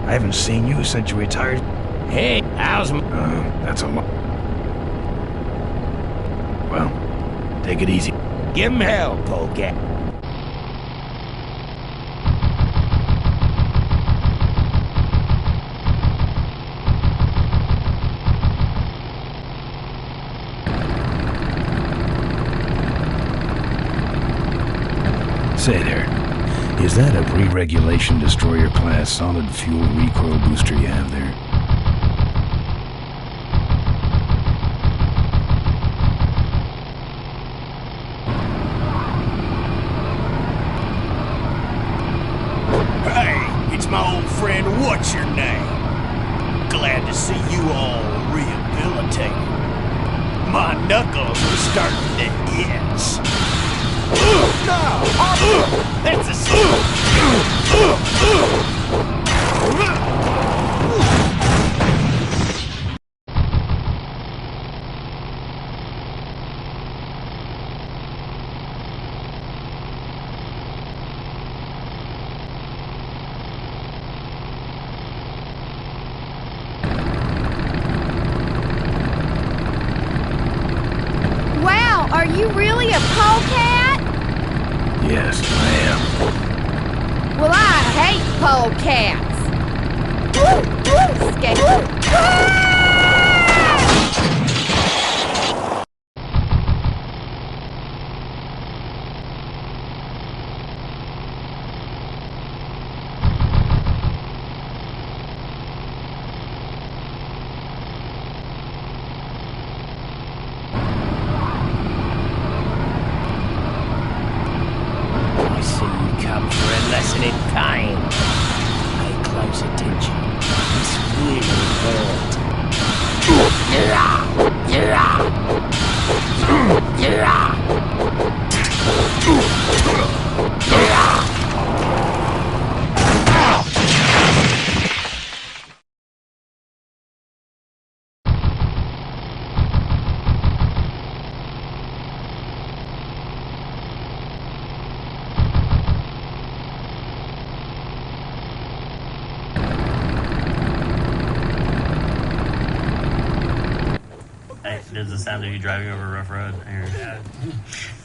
I haven't seen you since you retired. Hey, how's that's a lot. Well, take it easy. Give him hell, polecat. Say there, is that a pre-regulation destroyer class solid fuel recoil booster you have there? Hey, it's my old friend, what's your name? Glad to see you all rehabilitated. My knuckles are starting to itch. No! That's a sin! Wow, are you really a polecat? Yes, I am. Well, I hate polecats. Escape. Lesson in kind. Pay close attention. This really hurt. There's the sound of you driving over a rough road.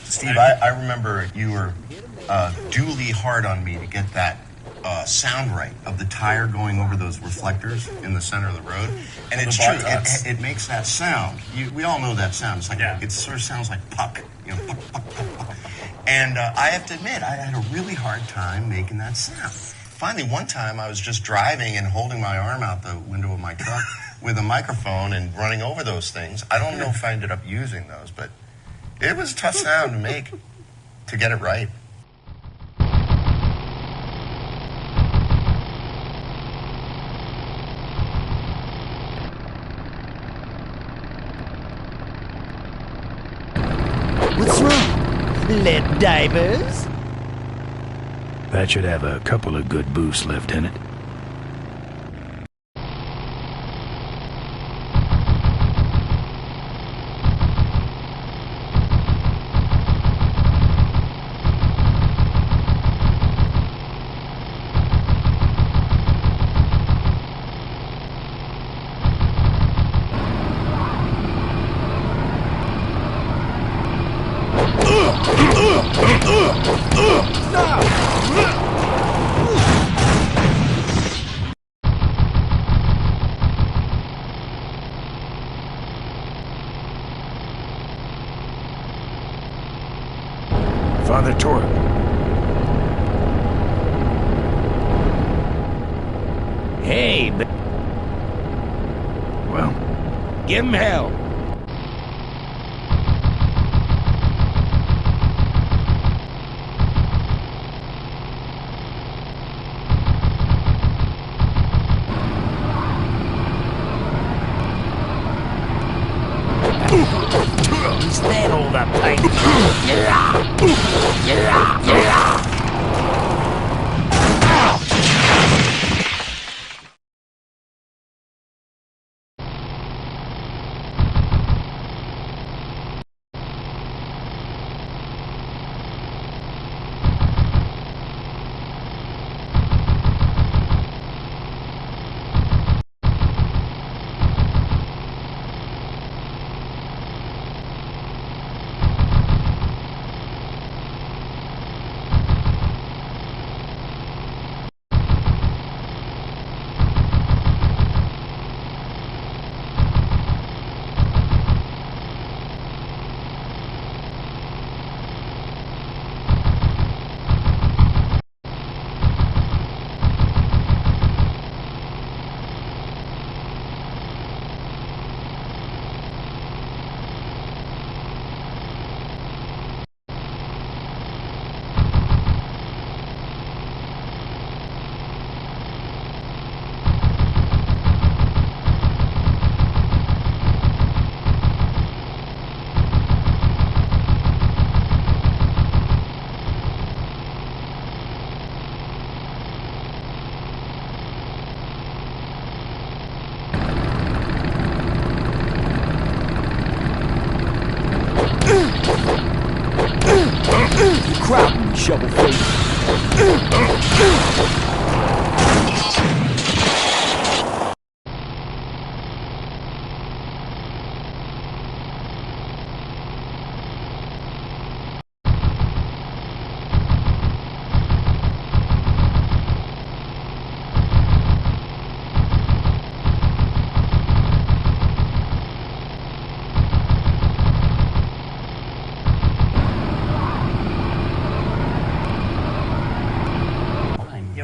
Steve, I remember you were duly hard on me to get that sound right of the tire going over those reflectors in the center of the road. And it's true. It makes that sound. We all know that sound. It's like it sort of sounds like puck. You know, puck, puck, puck, puck. And I have to admit, I had a really hard time making that sound. Finally, one time I was just driving and holding my arm out the window of my truck with a microphone and running over those things. I don't know if I ended up using those, but it was a tough sound to make, to get it right. What's wrong? Lead divers? That should have a couple of good boosts left in it. Father Torrell. Hey, well, give him hell. Is that all the pain? crowding me, shovel face.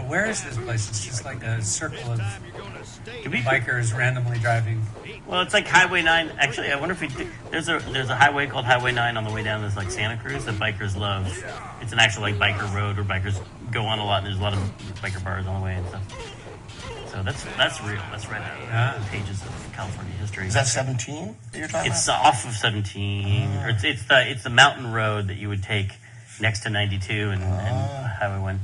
Where is this place? It's just like a circle of bikers randomly driving. Well, it's like Highway 9. Actually, I wonder if there's a highway called Highway 9 on the way down this like Santa Cruz that bikers love. It's an actual like biker road where bikers go on a lot, and there's a lot of biker bars on the way and stuff. So that's real. That's right out of the pages of California history. Is that 17 that you're talking It's about? off of 17. Or it's the mountain road that you would take next to 92 and Highway 1.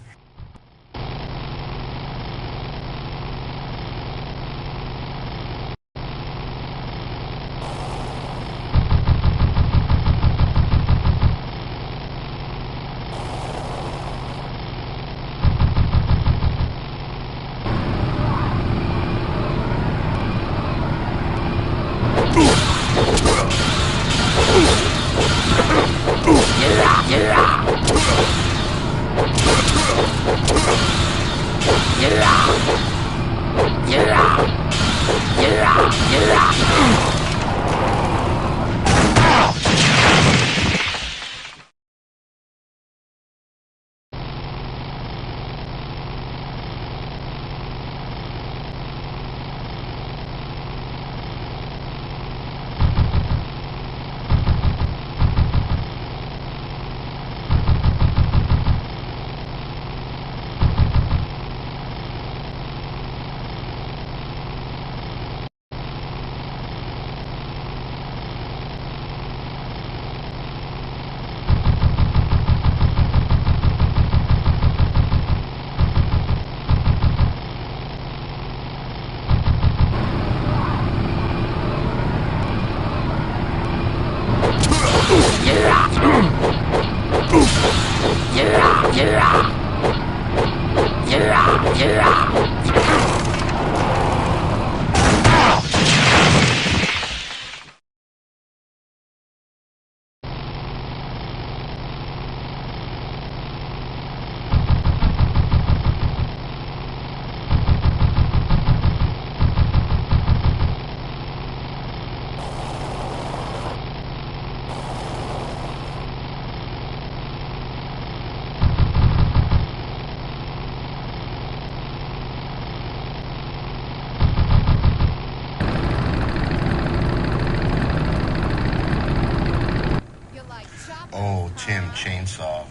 Tim Chainsaw.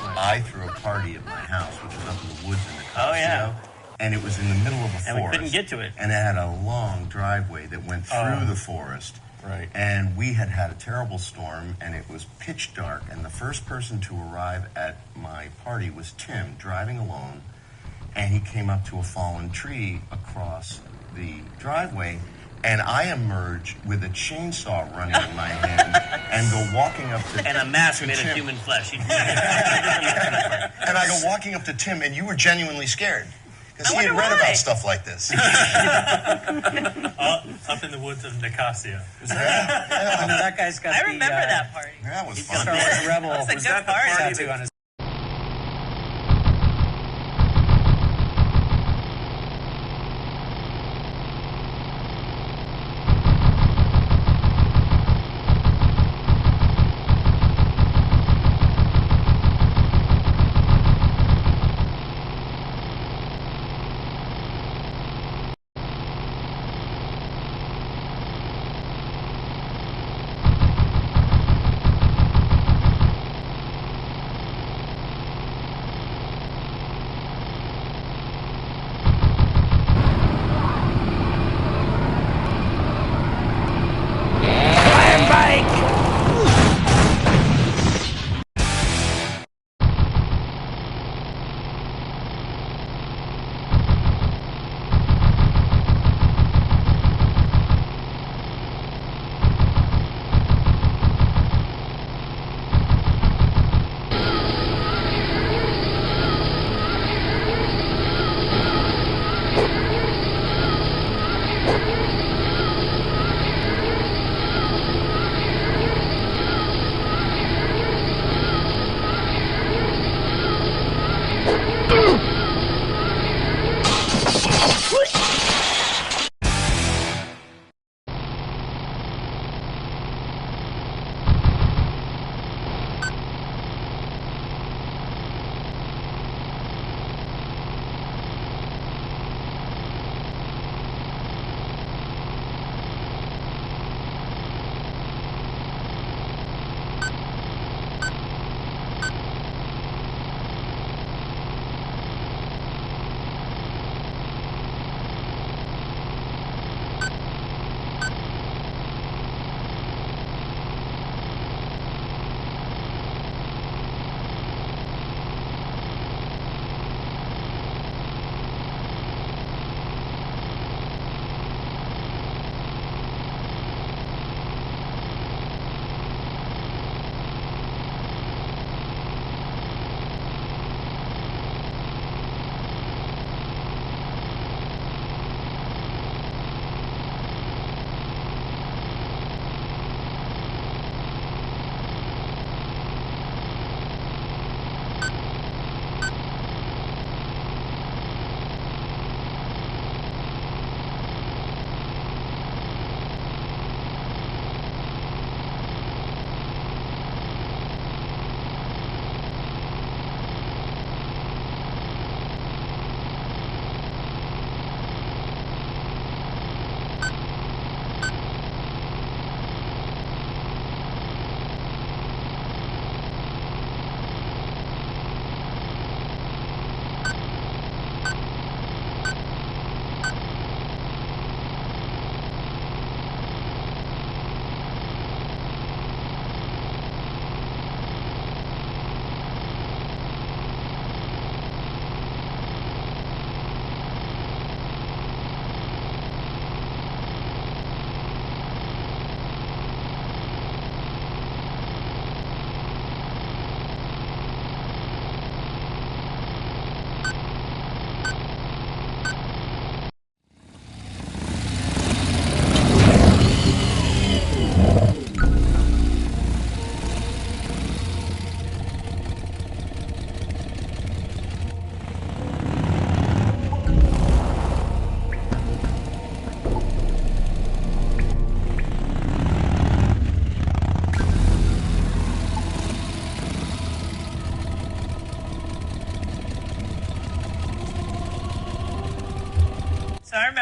I threw a party at my house, which was up in the woods in the Cotswold, and it was in the middle of a forest. And we couldn't get to it. And it had a long driveway that went through the forest. Right. And we had a terrible storm, and it was pitch dark, and the first person to arrive at my party was Tim, driving alone, and he came up to a fallen tree across the driveway, and I emerge with a chainsaw running in my hand and go walking up to and a mask made Tim. of human flesh. And I go walking up to Tim, and you were genuinely scared. Because he had read about stuff like this. Up in the woods of Nicosia. Yeah. No, that guy's got I remember that party. That was fun. Star Wars Rebel. That was a good party. Tattoo on his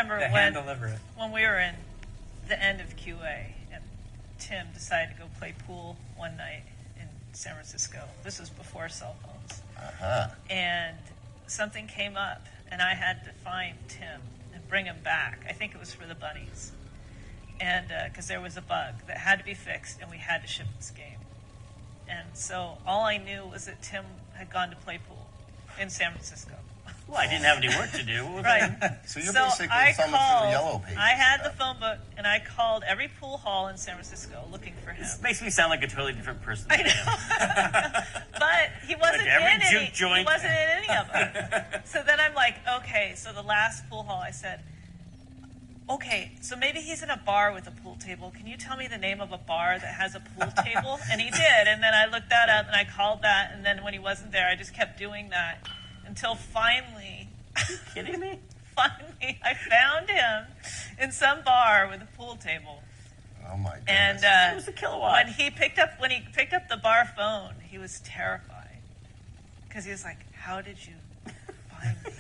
remember deliver it. when we were in the end of QA, and Tim decided to go play pool one night in San Francisco. This was before cell phones. And something came up, and I had to find Tim and bring him back. I think it was for the bunnies. And because there was a bug that had to be fixed, and we had to ship this game. And so all I knew was that Tim had gone to play pool in San Francisco. Well, I didn't have any work to do. Right. So you're basically thumbing through the yellow pages. I had the phone book, and I called every pool hall in San Francisco looking for him. This makes me sound like a totally different person. I know. But he wasn't he wasn't in any of them. So then I'm like, okay, so the last pool hall, I said, okay, so maybe he's in a bar with a pool table. Can you tell me the name of a bar that has a pool table? And he did. And then I looked that up, and I called that. And then when he wasn't there, I just kept doing that until finally... Are you kidding me? Finally, I found him in some bar with a pool table. Oh, my goodness. And it was a kilowatt. when he picked up the bar phone, he was terrified. Because he was like, how did you find me?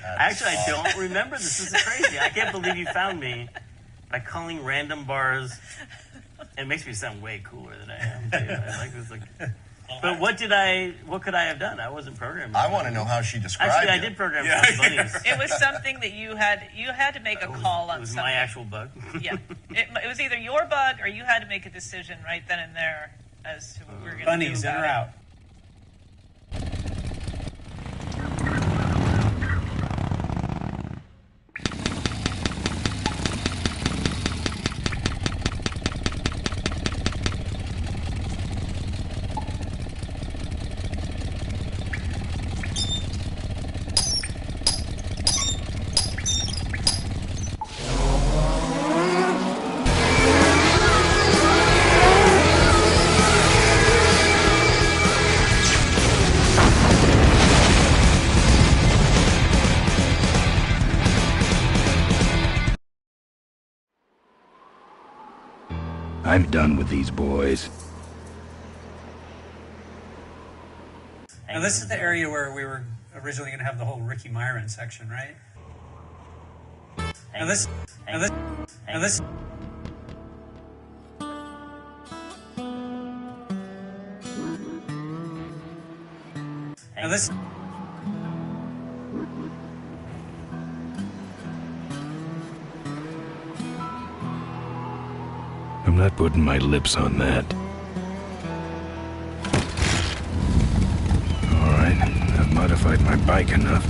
Actually, I don't remember. This is crazy. I can't believe you found me by calling random bars. It makes me sound way cooler than I am. Too. I like this. But what could I have done? I wasn't programming. I want to know how she described Actually, it. I did program for bunnies. It was something that you had to make a call on. It was something. my actual bug. Yeah. It was either your bug or you had to make a decision right then and there as to what we were going to do. Bunnies in or out? I'm done with these boys. Now, this is the area where we were originally going to have the whole Ricky Myron section, right? Now this. I'm not putting my lips on that. Alright, I've modified my bike enough.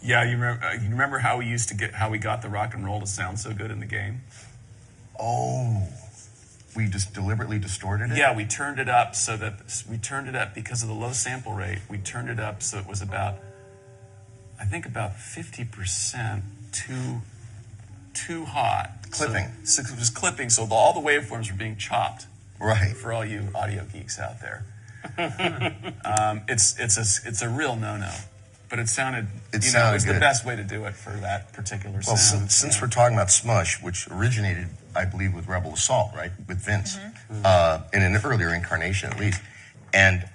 Yeah, you remember how we got the rock and roll to sound so good in the game? Oh, we just deliberately distorted it? Yeah, we turned it up because of the low sample rate. We turned it up so it was about 50% too hot. Clipping. So it was clipping, so all the waveforms were being chopped. Right. For all you audio geeks out there. It's a real no-no. But it sounded good. The best way to do it for that particular sound. Well, since we're talking about Smush, which originated, I believe, with Rebel Assault, right? With Vince, in an earlier incarnation at least. And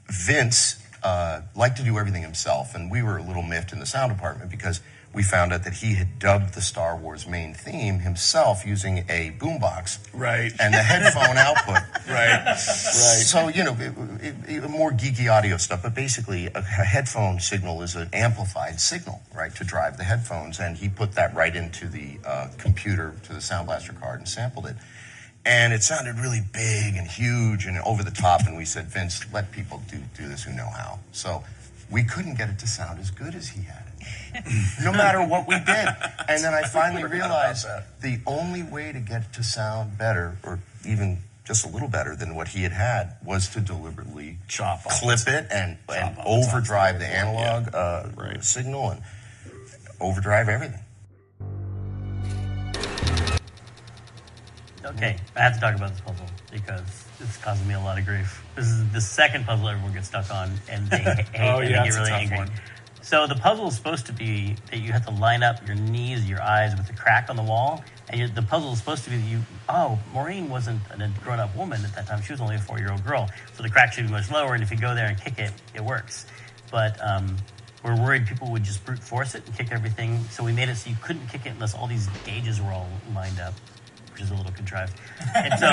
Vince liked to do everything himself, and we were a little miffed in the sound department because we found out that he had dubbed the Star Wars main theme himself using a boombox. Right. And the headphone output. Right. So, more geeky audio stuff, but basically a headphone signal is an amplified signal, right, to drive the headphones. And he put that right into the computer, to the Sound Blaster card, and sampled it. And it sounded really big and huge and over the top. And we said, Vince, let people do this who know how. So we couldn't get it to sound as good as he had it, no matter what we did. And then I finally realized the only way to get it to sound better, or even just a little better than what he had, was to deliberately clip it and overdrive the analog signal and overdrive everything. Okay, I have to talk about this puzzle because it's causing me a lot of grief. This is the second puzzle everyone gets stuck on, and they hate it and they get really angry. So the puzzle is supposed to be that you have to line up your knees, your eyes with the crack on the wall, and the puzzle is supposed to be that Maureen wasn't a grown-up woman at that time. She was only a 4-year-old girl, so the crack should be much lower, and if you go there and kick it, it works. But we're worried people would just brute force it and kick everything, so we made it so you couldn't kick it unless all these gauges were all lined up, which is a little contrived. And so,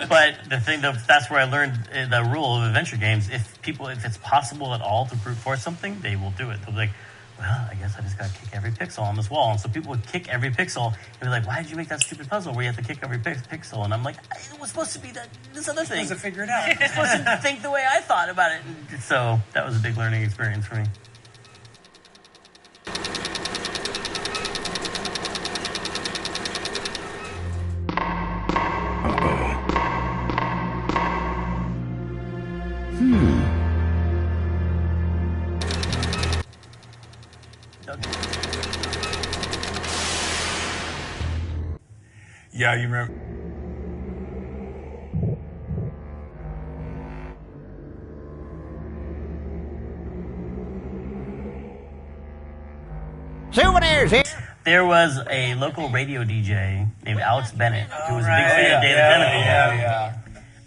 but the thing, that's where I learned the rule of adventure games. If it's possible at all to brute force something, they will do it. They'll be like, well, I guess I just got to kick every pixel on this wall. And so people would kick every pixel and be like, why did you make that stupid puzzle where you have to kick every pixel? And I'm like, it was supposed to be this other thing. You're supposed to figure it out. You're supposed to think the way I thought about it. And so that was a big learning experience for me. Yeah, you remember. Souvenirs here. There was a local radio DJ named Alex Bennett who was a big fan of David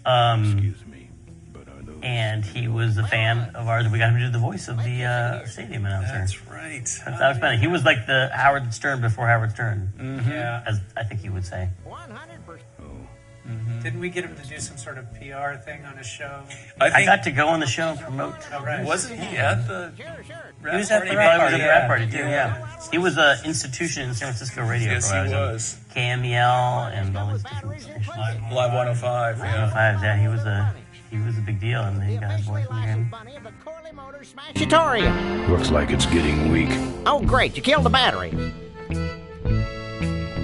Tennant. Excuse me, but are those... And he was a fan of ours. We got him to do the voice of the stadium announcer. That's right. That's Alex Bennett. He was like the Howard Stern before Howard Stern. Mm-hmm. Yeah. As I think he would say. 100%. Mm-hmm. Didn't we get him to do some sort of PR thing on his show? I got to go on the show and promote. Oh, right. Wasn't he at the He was at the rap party too, yeah. He was an institution in San Francisco radio. Yes, he was. KMEL and all these different stations. Live 105, yeah. 105, yeah. He was a big deal, and he got his voice in the game. Tutorial. Looks like it's getting weak. Oh, great. You killed the battery.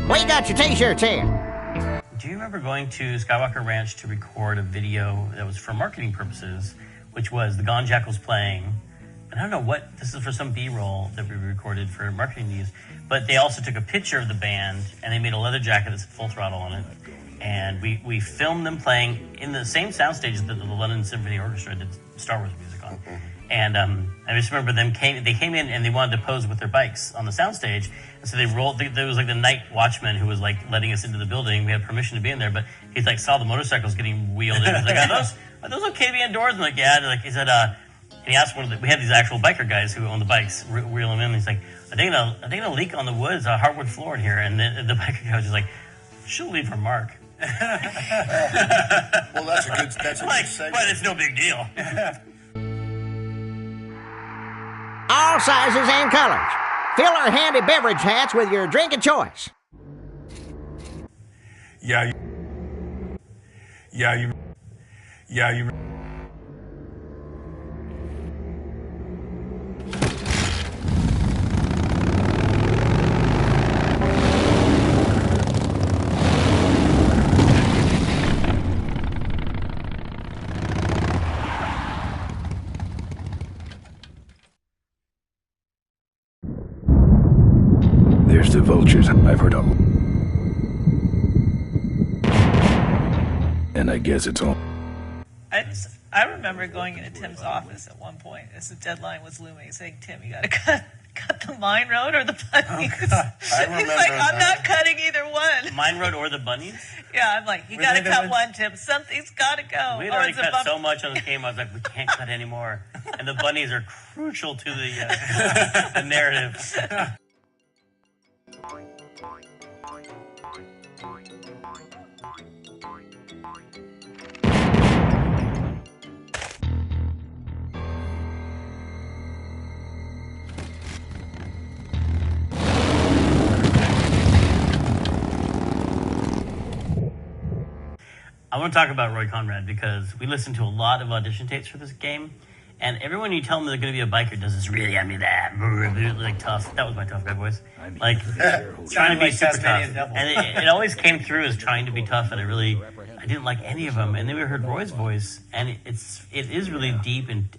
We got your t-shirts here. Do you remember going to Skywalker Ranch to record a video that was for marketing purposes, which was the Gone Jackals playing? And I don't know what, this is for some B-roll that we recorded for marketing use, but they also took a picture of the band, and they made a leather jacket that said Full Throttle on it. And we filmed them playing in the same soundstage that the London Symphony Orchestra did Star Wars music on. And I just remember they came in and they wanted to pose with their bikes on the soundstage. And so they rolled, there was like the night watchman who was like letting us into the building. We had permission to be in there, but he like saw the motorcycles getting wheeled in. He's like, are those okay to be indoors? I'm like, yeah. And he said, and he asked we had these actual biker guys who own the bikes, wheel them in. And he's like, are they gonna leak on the woods, hardwood floor in here? And the biker guy was just like, she'll leave her mark. Well, that's a good segue. But it's no big deal. All sizes and colors. Fill our handy beverage hats with your drink of choice. Yeah, you. There's the vultures. I've heard of them. And I guess it's all. I remember going into Tim's office at one point as the deadline was looming, saying, Tim, you got to cut the Mine Road or the Bunnies. Oh, I remember. He's like, I'm not cutting either one. Mine Road or the Bunnies? Yeah, I'm like, you got to cut one, Tim. Something's got to go. We had already cut so much on the game. I was like, we can't cut anymore. And the bunnies are crucial to the narrative. I want to talk about Roy Conrad because we listened to a lot of audition tapes for this game, and everyone you tell them they're going to be a biker does this really, like tough. That was my tough guy voice. Like trying to be super tough, and it always came through as trying to be tough, and I didn't like any of them. And then we heard Roy's voice, and it is really deep and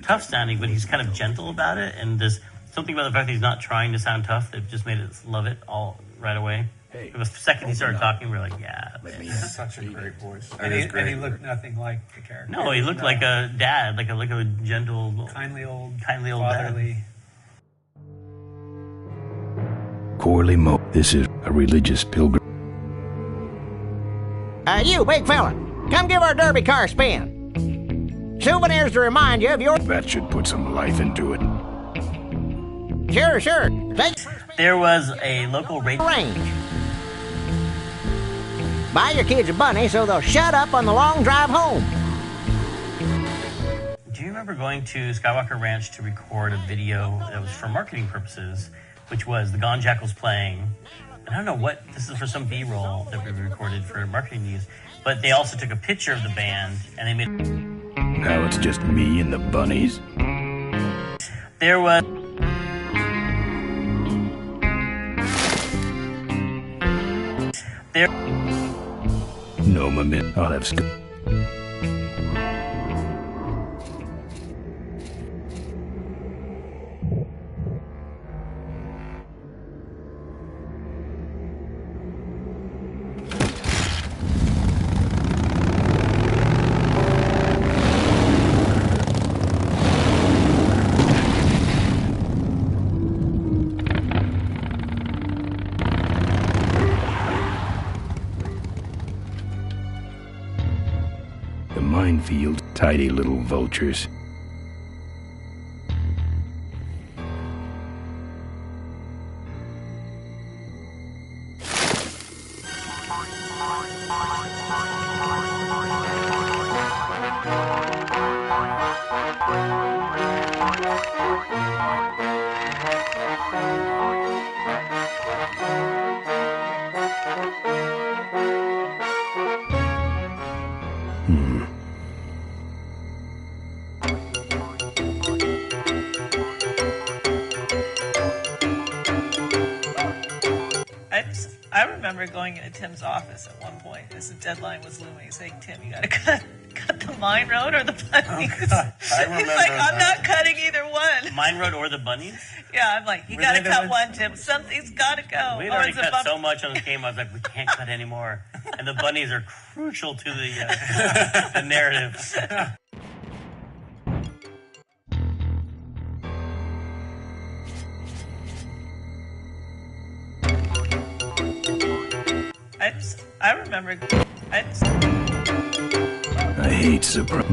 tough sounding, but he's kind of gentle about it, and there's something about the fact that he's not trying to sound tough that just made us love it all right away. Hey, the second he started talking, we were like, yeah. He's such a great voice. And he looked nothing like the character. No, he looked like a dad, like a gentle, kindly old fatherly dad. Corley Mo, this is a religious pilgrim. You big fella, come give our derby car a spin. Souvenirs to remind you of your... That should put some life into it. Sure. There was a local range. Buy your kids a bunny so they'll shut up on the long drive home. Do you remember going to Skywalker Ranch to record a video that was for marketing purposes, which was the Gone Jackals playing? And I don't know what, this is for some B-roll that we recorded for marketing use, but they also took a picture of the band and they made... Now it's just me and the bunnies. There was... No, my man. I'll have minefield, tidy little vultures. I remember going into Tim's office at one point as the deadline was looming, saying, "Tim, you got to cut the Mine Road or the Bunnies." Oh, I remember. He's like, "I'm not cutting either one." Mine Road or the Bunnies? Yeah, I'm like, you got to cut one, Tim. Something's got to go. We'd already cut so much on this game. I was like, we can't cut anymore. And the bunnies are crucial to the narrative. I remember. I hate surprise.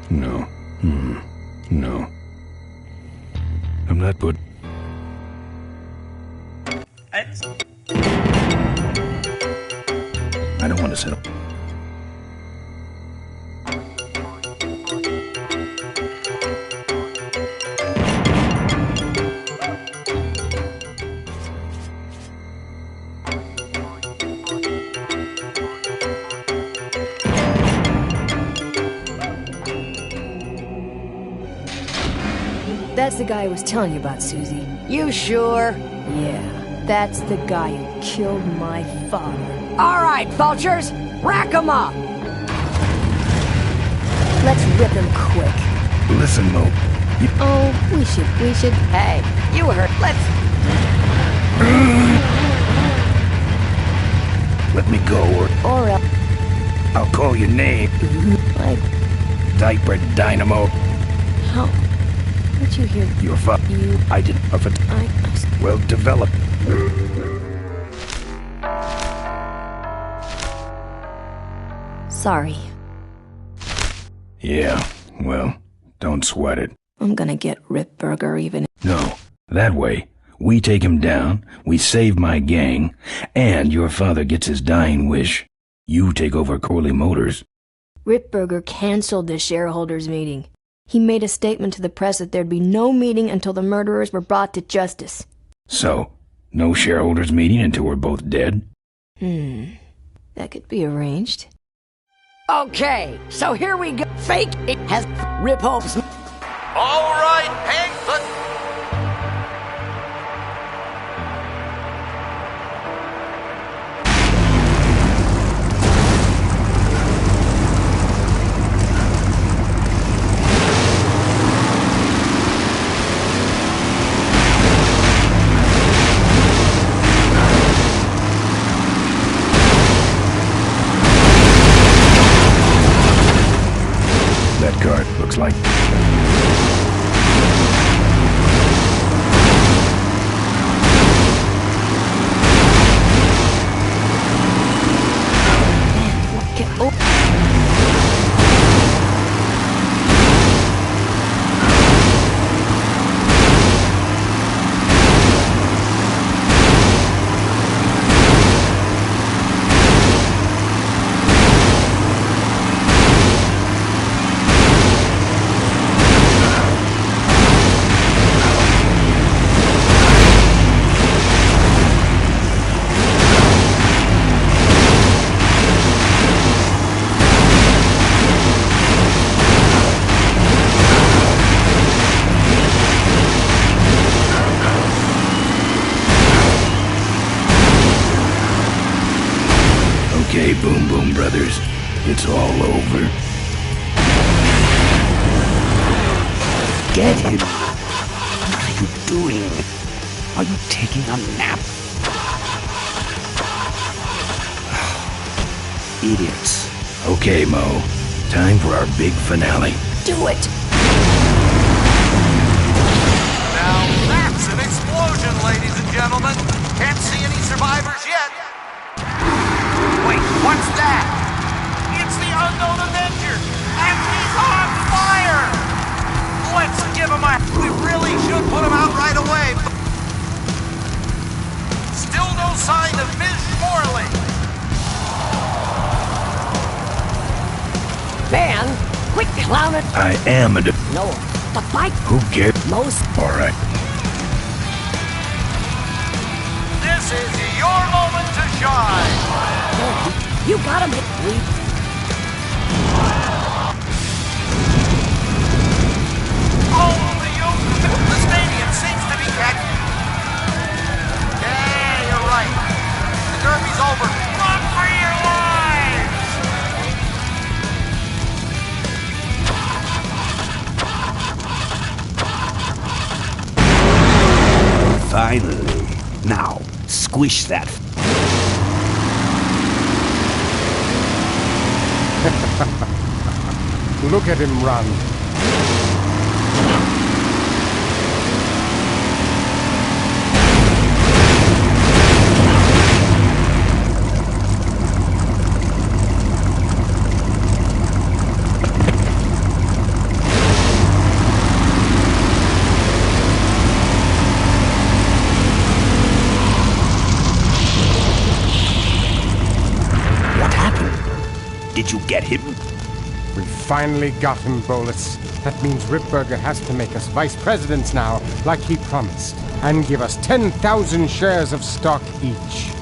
No. No. I'm not put. I don't want to sit up. That's the guy I was telling you about, Susie. You sure? Yeah, that's the guy who killed my father. All right, vultures, rack 'em up. Let's rip him quick. Listen, Mo. Oh, we should. Hey, you heard. Let's. Let me go, or else. I'll call your name. Like. Diaper Dynamo. How? What'd you hear? Your You. I didn't. Well developed. Sorry. Yeah, well, don't sweat it. I'm gonna get Rip Burger even. No, that way, We take him down, we save my gang, and your father gets his dying wish. You take over Corley Motors. Ripburger canceled the shareholders' meeting. He made a statement to the press that there'd be no meeting until the murderers were brought to justice. So, no shareholders' meeting until we're both dead? That could be arranged. Okay, so here we go. Fake it has Rip Hope's. All right, hang the... That card looks like... Okay, Boom Boom Brothers, it's all over. Get him! What are you doing? Are you taking a nap? Idiots. Okay, Mo, time for our big finale. Do it! Now that's an explosion, ladies and gentlemen. Can't see any survivors yet. Wait, what's that? It's the unknown Avenger, and he's on fire! Let's give him a... We really should put him out right away. Still no sign of Ms. Morley. Man, quit clowning. I am a... No, the bike. Who cares? Most. All right. This is your moment to shine. You gotta make bleed. The stadium seems to be catching. Yeah, you're right. The derby's over. Run for your lives! Finally. Now, squish that. Look at him run. What happened? Did you get him? We finally got him, Bolus. That means Ripburger has to make us vice presidents now, like he promised, and give us 10,000 shares of stock each.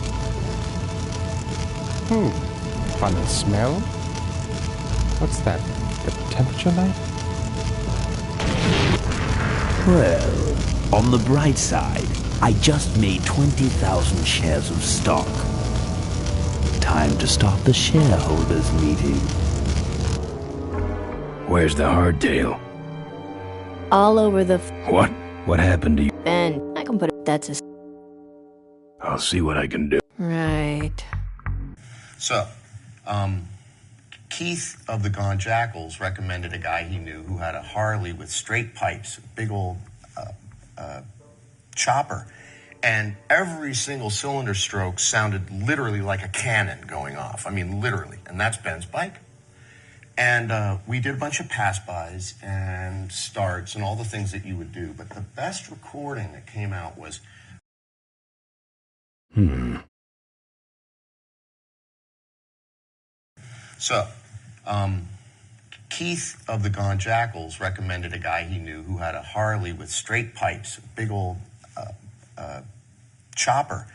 Funny smell. What's that? The temperature light? Well, on the bright side, I just made 20,000 shares of stock. Time to start the shareholders meeting. Where's the hardtail? All over the... What? What happened to you? Ben, I can put it... That's a... I'll see what I can do. Right. So, Keith of the Gone Jackals recommended a guy he knew who had a Harley with straight pipes, a big old chopper, and every single cylinder stroke sounded literally like a cannon going off. I mean, literally. And that's Ben's bike. And we did a bunch of pass-bys and starts and all the things that you would do. But the best recording that came out was So, Keith of the Gone Jackals recommended a guy he knew who had a Harley with straight pipes, a big old chopper,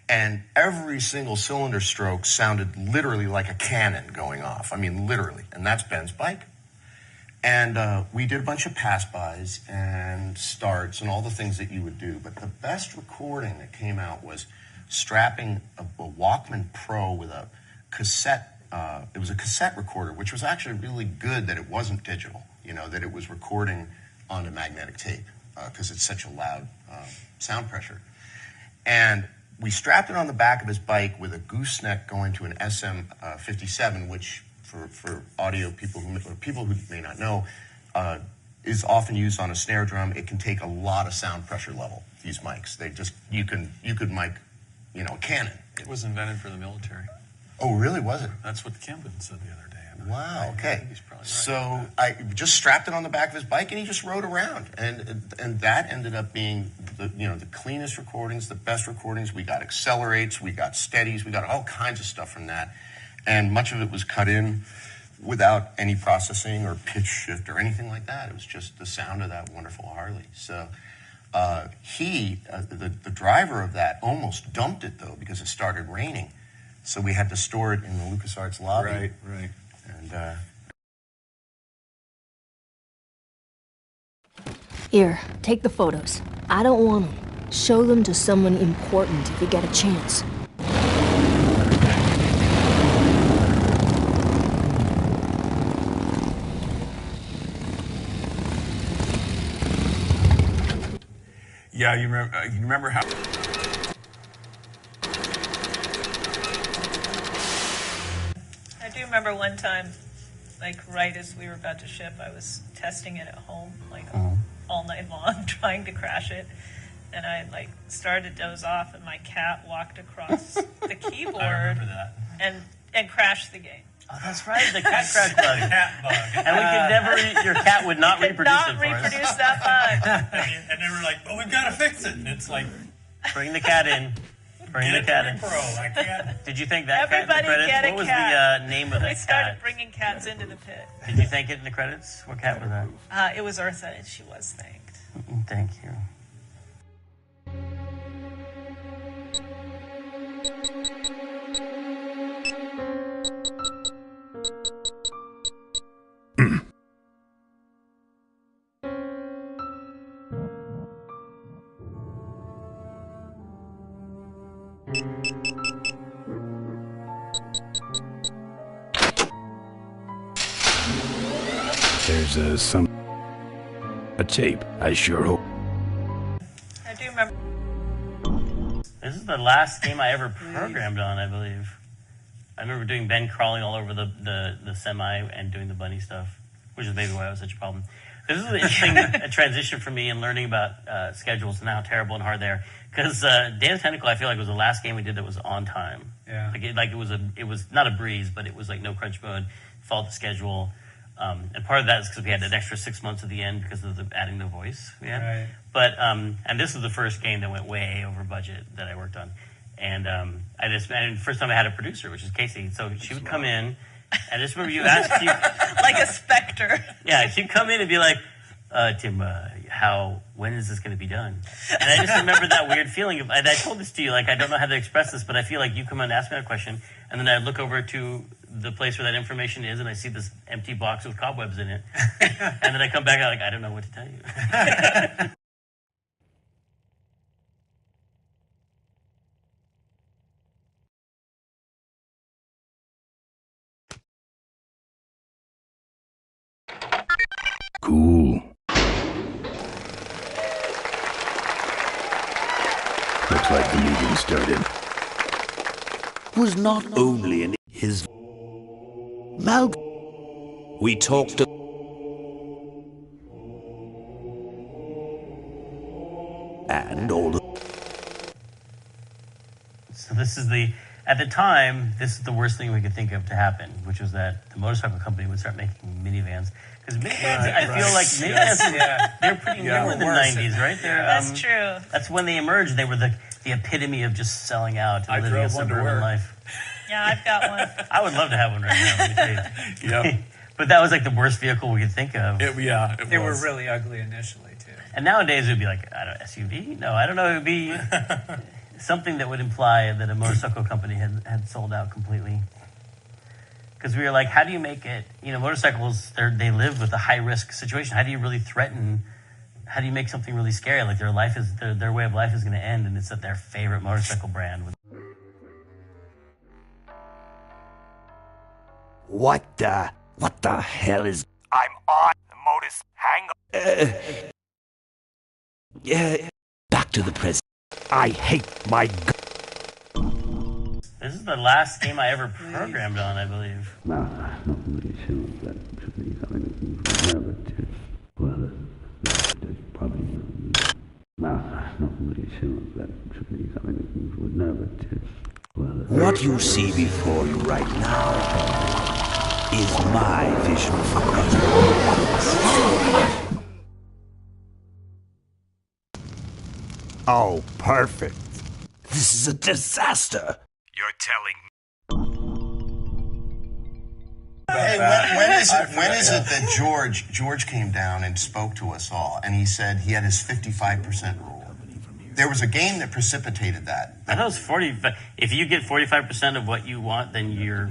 and every single cylinder stroke sounded literally like a cannon going off. I mean, literally. And that's Ben's bike. And we did a bunch of pass-bys and starts and all the things that you would do. But the best recording that came out was strapping a Walkman Pro with a cassette. It was a cassette recorder, which was actually really good that it wasn't digital, that it was recording onto magnetic tape because it's such a loud sound pressure. And we strapped it on the back of his bike with a gooseneck going to an SM57, which for audio people who may not know, is often used on a snare drum. It can take a lot of sound pressure level, these mics. You could mic, a cannon. It was invented for the military. Oh, really? Was it? That's what Camden said the other day. Wow, okay. He's probably right. So I just strapped it on the back of his bike and he just rode around. And that ended up being the cleanest recordings, the best recordings. We got accelerates, we got steadies, we got all kinds of stuff from that. And much of it was cut in without any processing or pitch shift or anything like that. It was just the sound of that wonderful Harley. So the driver of that almost dumped it, though, because it started raining. So we had to store it in the LucasArts lobby. Right. And Here, take the photos. I don't want them. Show them to someone important if you get a chance. Yeah, you remember how... I do remember one time, right as we were about to ship, I was testing it at home, all night long, trying to crash it. And I, started to doze off, and my cat walked across the keyboard I remember that. and crashed the game. Oh, that's right, the cat crash bug. The cat bug. And we could never, your cat would not reproduce it for us. Reproduce that bug. And they were like, "Oh, we've got to fix it." And it's like, bring the cat in. Bring the cat in. Pro. I can't. Did you thank that Everybody cat in the credits? get a What was cat. the name of that We started cat? bringing cats into the pit. Did you thank it in the credits? What cat was that? It was Eartha, and she was thanked. Thank you. There's a tape, I sure hope. I do remember. This is the last game I ever programmed on, I believe. I remember doing Ben crawling all over the semi and doing the bunny stuff, which is maybe why it was such a problem. This is an interesting a transition for me in learning about schedules and how terrible and hard they are. Because Day of the Tentacle, I feel like was the last game we did that was on time. Yeah. It was not a breeze, but it was no crunch mode, followed the schedule. And part of that is because we had an extra 6 months at the end because of adding the voice we had. Right. But and this was the first game that went way over budget that I worked on. And and first time I had a producer, which is Casey. So she would come in, and I just remember you asked you like a specter. Yeah, she'd come in and be like, Tim, when is this going to be done? And I just remember that weird feeling of, and I told this to you, I don't know how to express this, but I feel like you come in and ask me a question, and then I look over to the place where that information is, and I see this empty box with cobwebs in it. And then I come back and I don't know what to tell you. Cool. Looks like the meeting started. Was not only in his Mal. We talked to. And all the. So this is at the time, this is the worst thing we could think of to happen, which was that the motorcycle company would start making minivans. Because minivans, I feel like minivans, they're pretty new in the 90s, right? That's true. That's when they emerged. They were the the epitome of just selling out and living a drove one to suburban work. life. Yeah, I've got one. I would love to have one right now. Let me tell you. Yep. But that was like the worst vehicle we could think of. They were really ugly initially too. And nowadays it would be like, I don't SUV? No, I don't know. It would be something that would imply that a motorcycle company had sold out completely. Because we were like, how do you make it? Motorcycles, they live with a high risk situation. How do you really threaten? How do you make something really scary? Like their way of life is going to end, and it's at their favorite motorcycle brand. What the hell is... I'm on the Modus. Hang on. Yeah, back to the present. I hate my... This is the last game I ever programmed on, I believe. What you see before you right now is my vision for cosmos. Oh, perfect. This is a disaster. You're telling me. Hey, when is it that George came down and spoke to us all, and he said he had his 55% rule? There was a game that precipitated that. I thought it was 40. If you get 45% of what you want, then you're...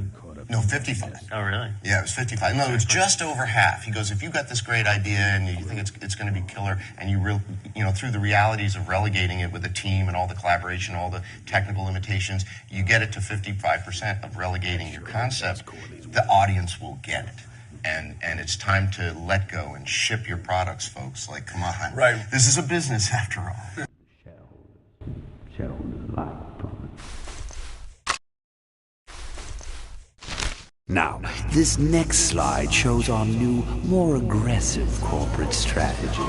No, 55. Oh, really? Yeah, it was 55. No, it was just over half. He goes, if you've got this great idea and you think it's going to be killer, and through the realities of relegating it with a team and all the collaboration, all the technical limitations, you get it to 55% of relegating your concept, the audience will get it. And it's time to let go and ship your products, folks. Like, come on. Right. This is a business after all. Now, this next slide shows our new, more aggressive corporate strategy.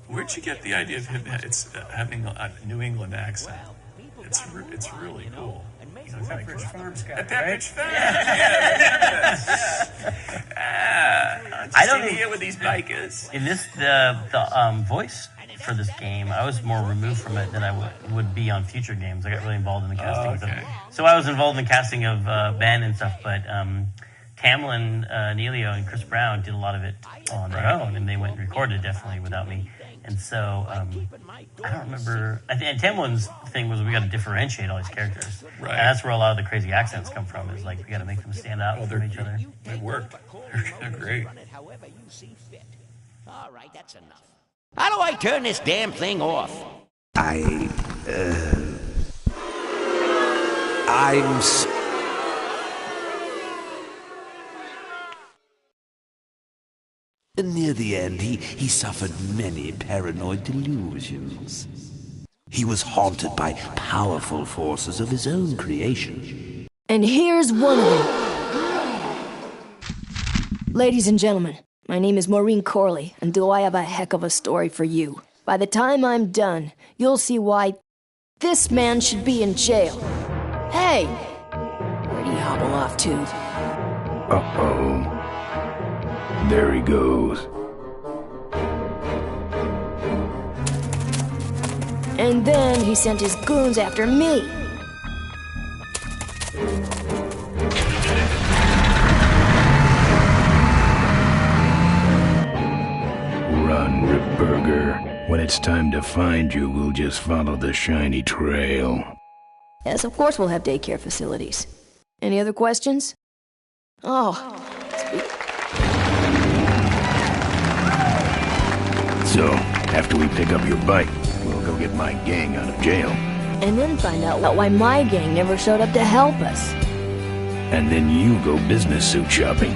Where'd you get the idea of him having a New England accent? It's really cool. Pepperidge Farm Scott, Pepperidge Farm. I don't see here with these bikers. In this, the voice for this game, I was more removed from it than I would be on future games. I got really involved in the casting. So I was involved in the casting of Ben and stuff, but Tamlin, Neelio, and Chris Brown did a lot of it on their own, and they went and recorded definitely without me. And so I don't remember. And Tamlin's thing was we got to differentiate all these characters, right? And that's where a lot of the crazy accents come from. Is like we got to make them stand out from each other. They worked. They're great. All right, that's enough. How do I turn this damn thing off? Near the end, he suffered many paranoid delusions. He was haunted by powerful forces of his own creation. And here's one of them. Ladies and gentlemen, my name is Maureen Corley, and do I have a heck of a story for you. By the time I'm done, you'll see why this man should be in jail. Hey! Where'd he hobble off to? Uh-oh. There he goes. And then he sent his goons after me. Run, Ripburger. When it's time to find you, we'll just follow the shiny trail. Yes, of course we'll have daycare facilities. Any other questions? Oh, So, after we pick up your bike, we'll go get my gang out of jail. And then find out why my gang never showed up to help us. And then you go business suit shopping.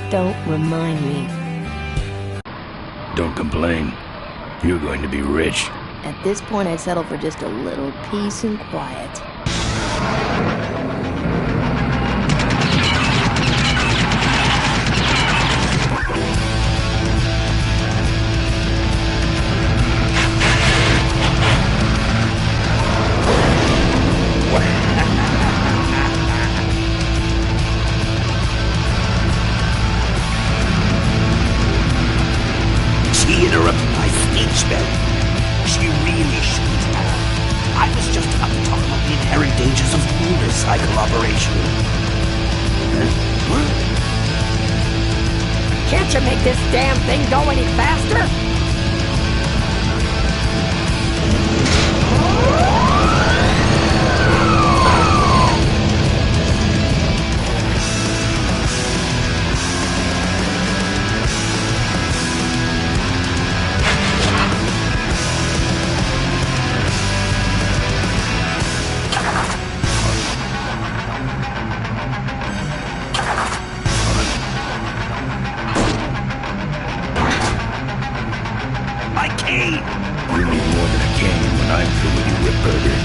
Don't remind me. Don't complain. You're going to be rich. At this point, I'd settle for just a little peace and quiet. motorcycle operation. Can't you make this damn thing go any faster? You need more than a cane when I'm through with you, Ripburger.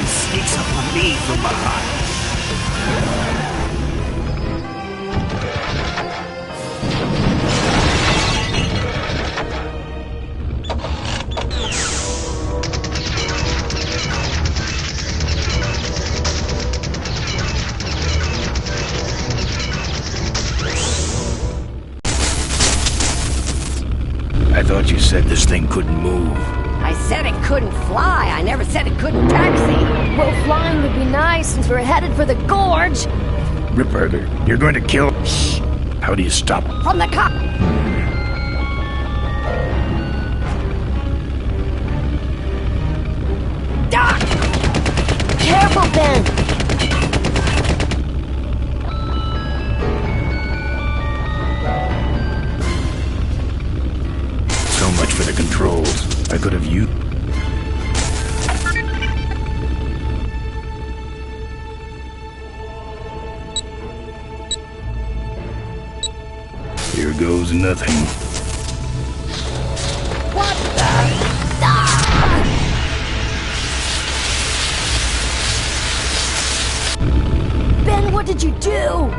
Sneaks up on me from behind. I thought you said this thing couldn't move. I said it couldn't fly. I never said it couldn't taxi. Well, flying would be nice since we're headed for the gorge. Ripburger, you're going to kill... Shh! How do you stop him? From the cop. Doc! Careful, Ben! So much for the controls. I could have used... Here goes nothing. What the? Ah! Ben, what did you do?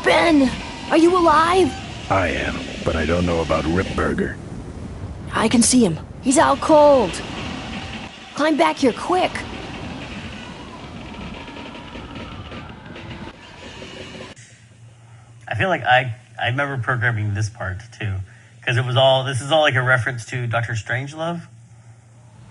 Ben, are you alive? I am, but I don't know about Ripburger. I can see him. He's out cold. Climb back here quick. I feel like I remember programming this part too, because this is all like a reference to Dr. Strangelove.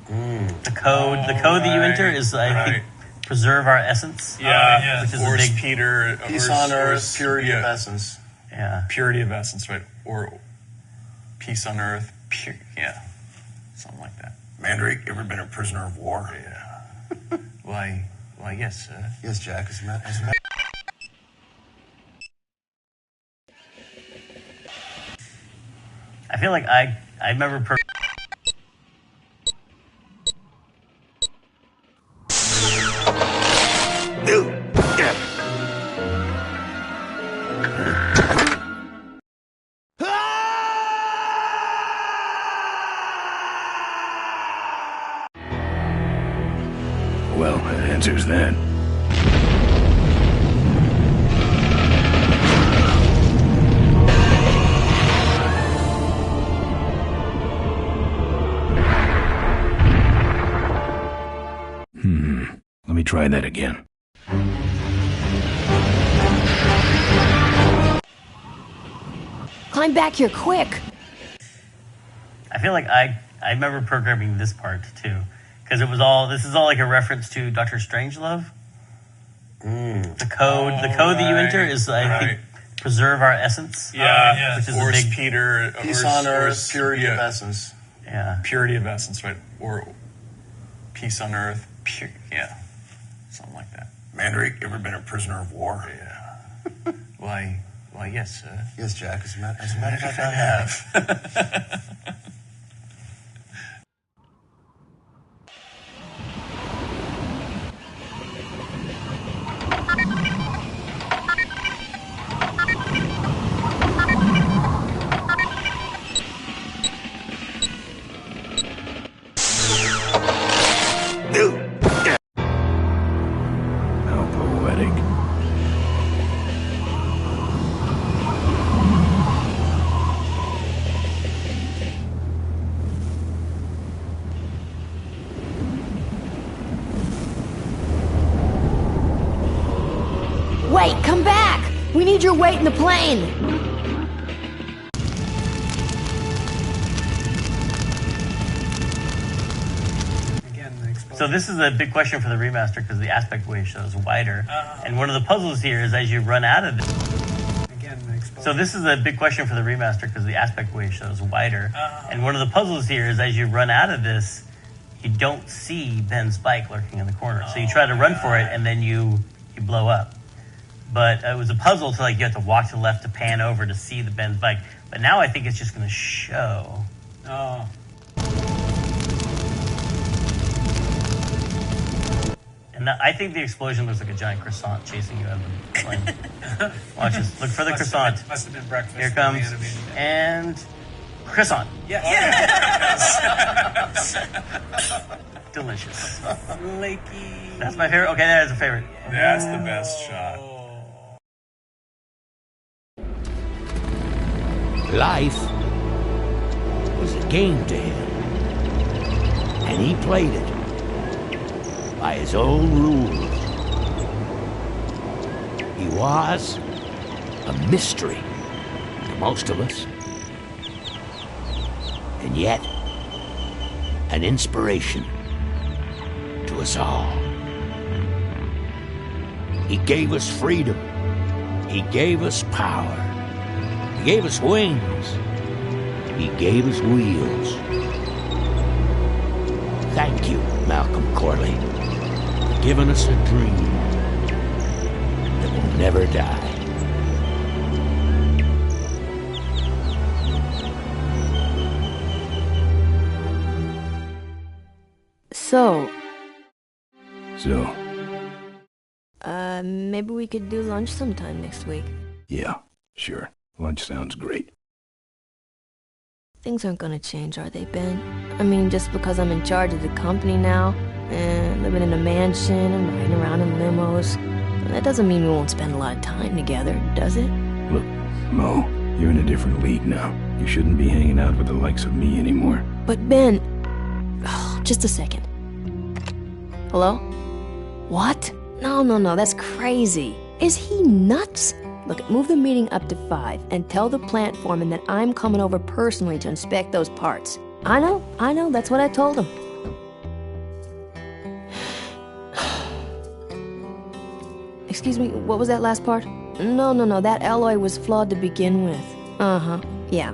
The code that you enter is I think preserve our essence. Which is a big Peter. Peace on earth, purity of essence. Yeah. Purity of essence, right? Or peace on earth. Something like that. Mandrake, ever been a prisoner of war? Yeah. Why, yes, sir. Yes, Jack. As a matter. I feel like I remember. Well, that answers that. Let me try that again. Climb back here quick. I feel like I remember programming this part too, because this is all like a reference to Dr. Strangelove. The code that you enter is I think preserve our essence. Which is a big Peter. Peace on earth, purity of essence. Yeah. Purity of essence, right? Or peace on earth. Something like that. Mandrake, ever been a prisoner of war? Yeah. Why, yes, sir. Yes, Jack. As a matter of fact, I have. We need your weight in the plane! So this is a big question for the remaster because the aspect ratio is wider. And one of the puzzles here is as you run out of this. So this is a big question for the remaster because the aspect ratio is wider. And one of the puzzles here is as you run out of this, you don't see Ben's bike lurking in the corner. So you try to run for it and then you blow up. But it was a puzzle to like you have to walk to the left to pan over to see the Ben's bike. But now I think it's just going to show. Oh. And I think the explosion looks like a giant croissant chasing you out of the plane. Watch this. Look for the croissant. Must have been breakfast. Here comes. And croissant. Yes. Delicious. Flaky. That's my favorite. Okay, that is a favorite. That's the best shot. Life was a game to him, and he played it by his own rules. He was a mystery to most of us, and yet an inspiration to us all. He gave us freedom. He gave us power. He gave us wings. He gave us wheels. Thank you, Malcolm Corley, for giving us a dream that will never die. So, maybe we could do lunch sometime next week. Yeah, sure. Lunch sounds great. Things aren't gonna change, are they, Ben? I mean, just because I'm in charge of the company now, and living in a mansion and riding around in limos, that doesn't mean we won't spend a lot of time together, does it? Look, Mo, you're in a different league now. You shouldn't be hanging out with the likes of me anymore. But Ben... Oh, just a second. Hello? What? No, that's crazy. Is he nuts? Look, move the meeting up to 5 and tell the plant foreman that I'm coming over personally to inspect those parts. I know, that's what I told him. Excuse me, what was that last part? No, that alloy was flawed to begin with. Uh-huh, yeah,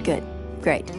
good, great.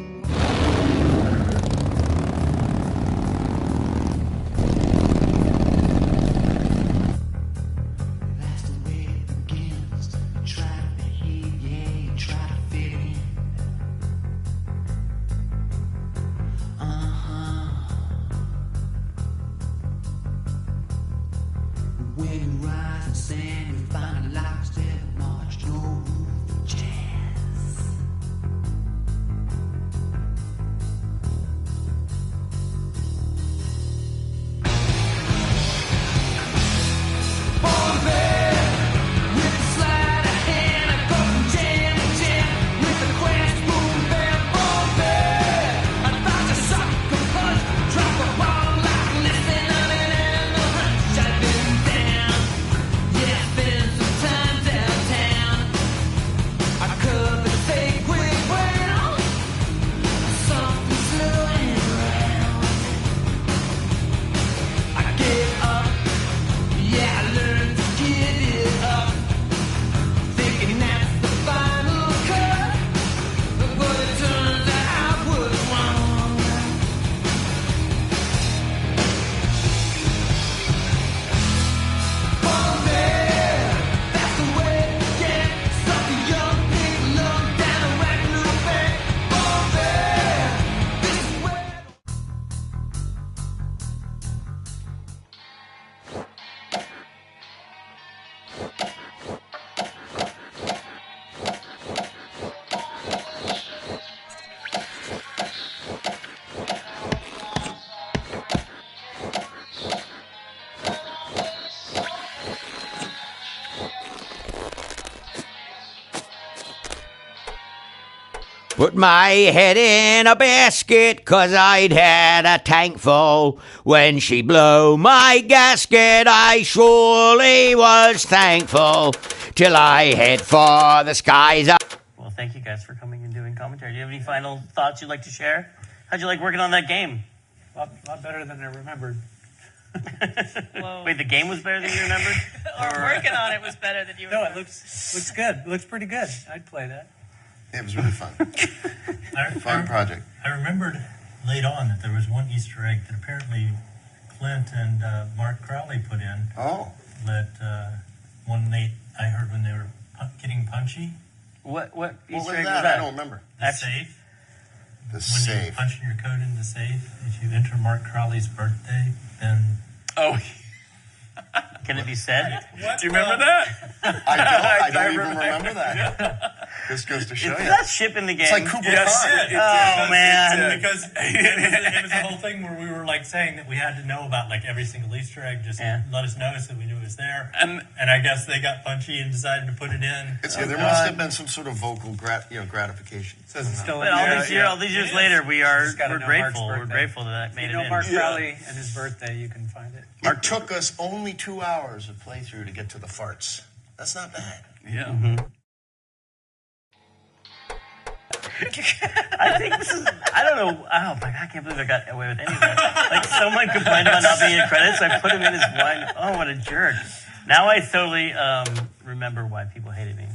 Put my head in a basket 'cause I'd had a tank full. When she blew my gasket, I surely was thankful. Till I head for the skies up. Well, thank you guys for coming and doing commentary. Do you have any final thoughts you'd like to share? How'd you like working on that game? A lot better than I remembered. Wait, the game was better than you remembered? Or working on it was better than you remembered. No, it looks good. It looks pretty good. I'd play that. Yeah, it was really fun. Fun project. I remembered late on that there was one Easter egg that apparently Clint and Mark Crowley put in. Oh. That one night I heard when they were getting punchy. What Easter was egg that? was that? I don't remember. The safe. The when safe. you punch your code in the safe, if you enter Mark Crowley's birthday, then... Oh. Can it be said? Do you remember that? I don't even remember that. This goes to show Is you. that ship in the game? It's like Cooper Khan. Oh, man. Because it was the whole thing where we were like saying that we had to know about like every single Easter egg, just let us know so we knew it was there. And I guess they got punchy and decided to put it in. There must have been some sort of vocal gratification. So it's still But all these years later, we're grateful. We're grateful that made it in. Mark Crowley and his birthday, you can find it. It took us only 2 hours of playthrough to get to the farts. That's not bad. Yeah. Mm-hmm. I think this is, I don't know, oh my God, I can't believe I got away with any of that. Like, someone complained about not being in credits, I put him in as one. Oh, what a jerk. Now I totally remember why people hated me.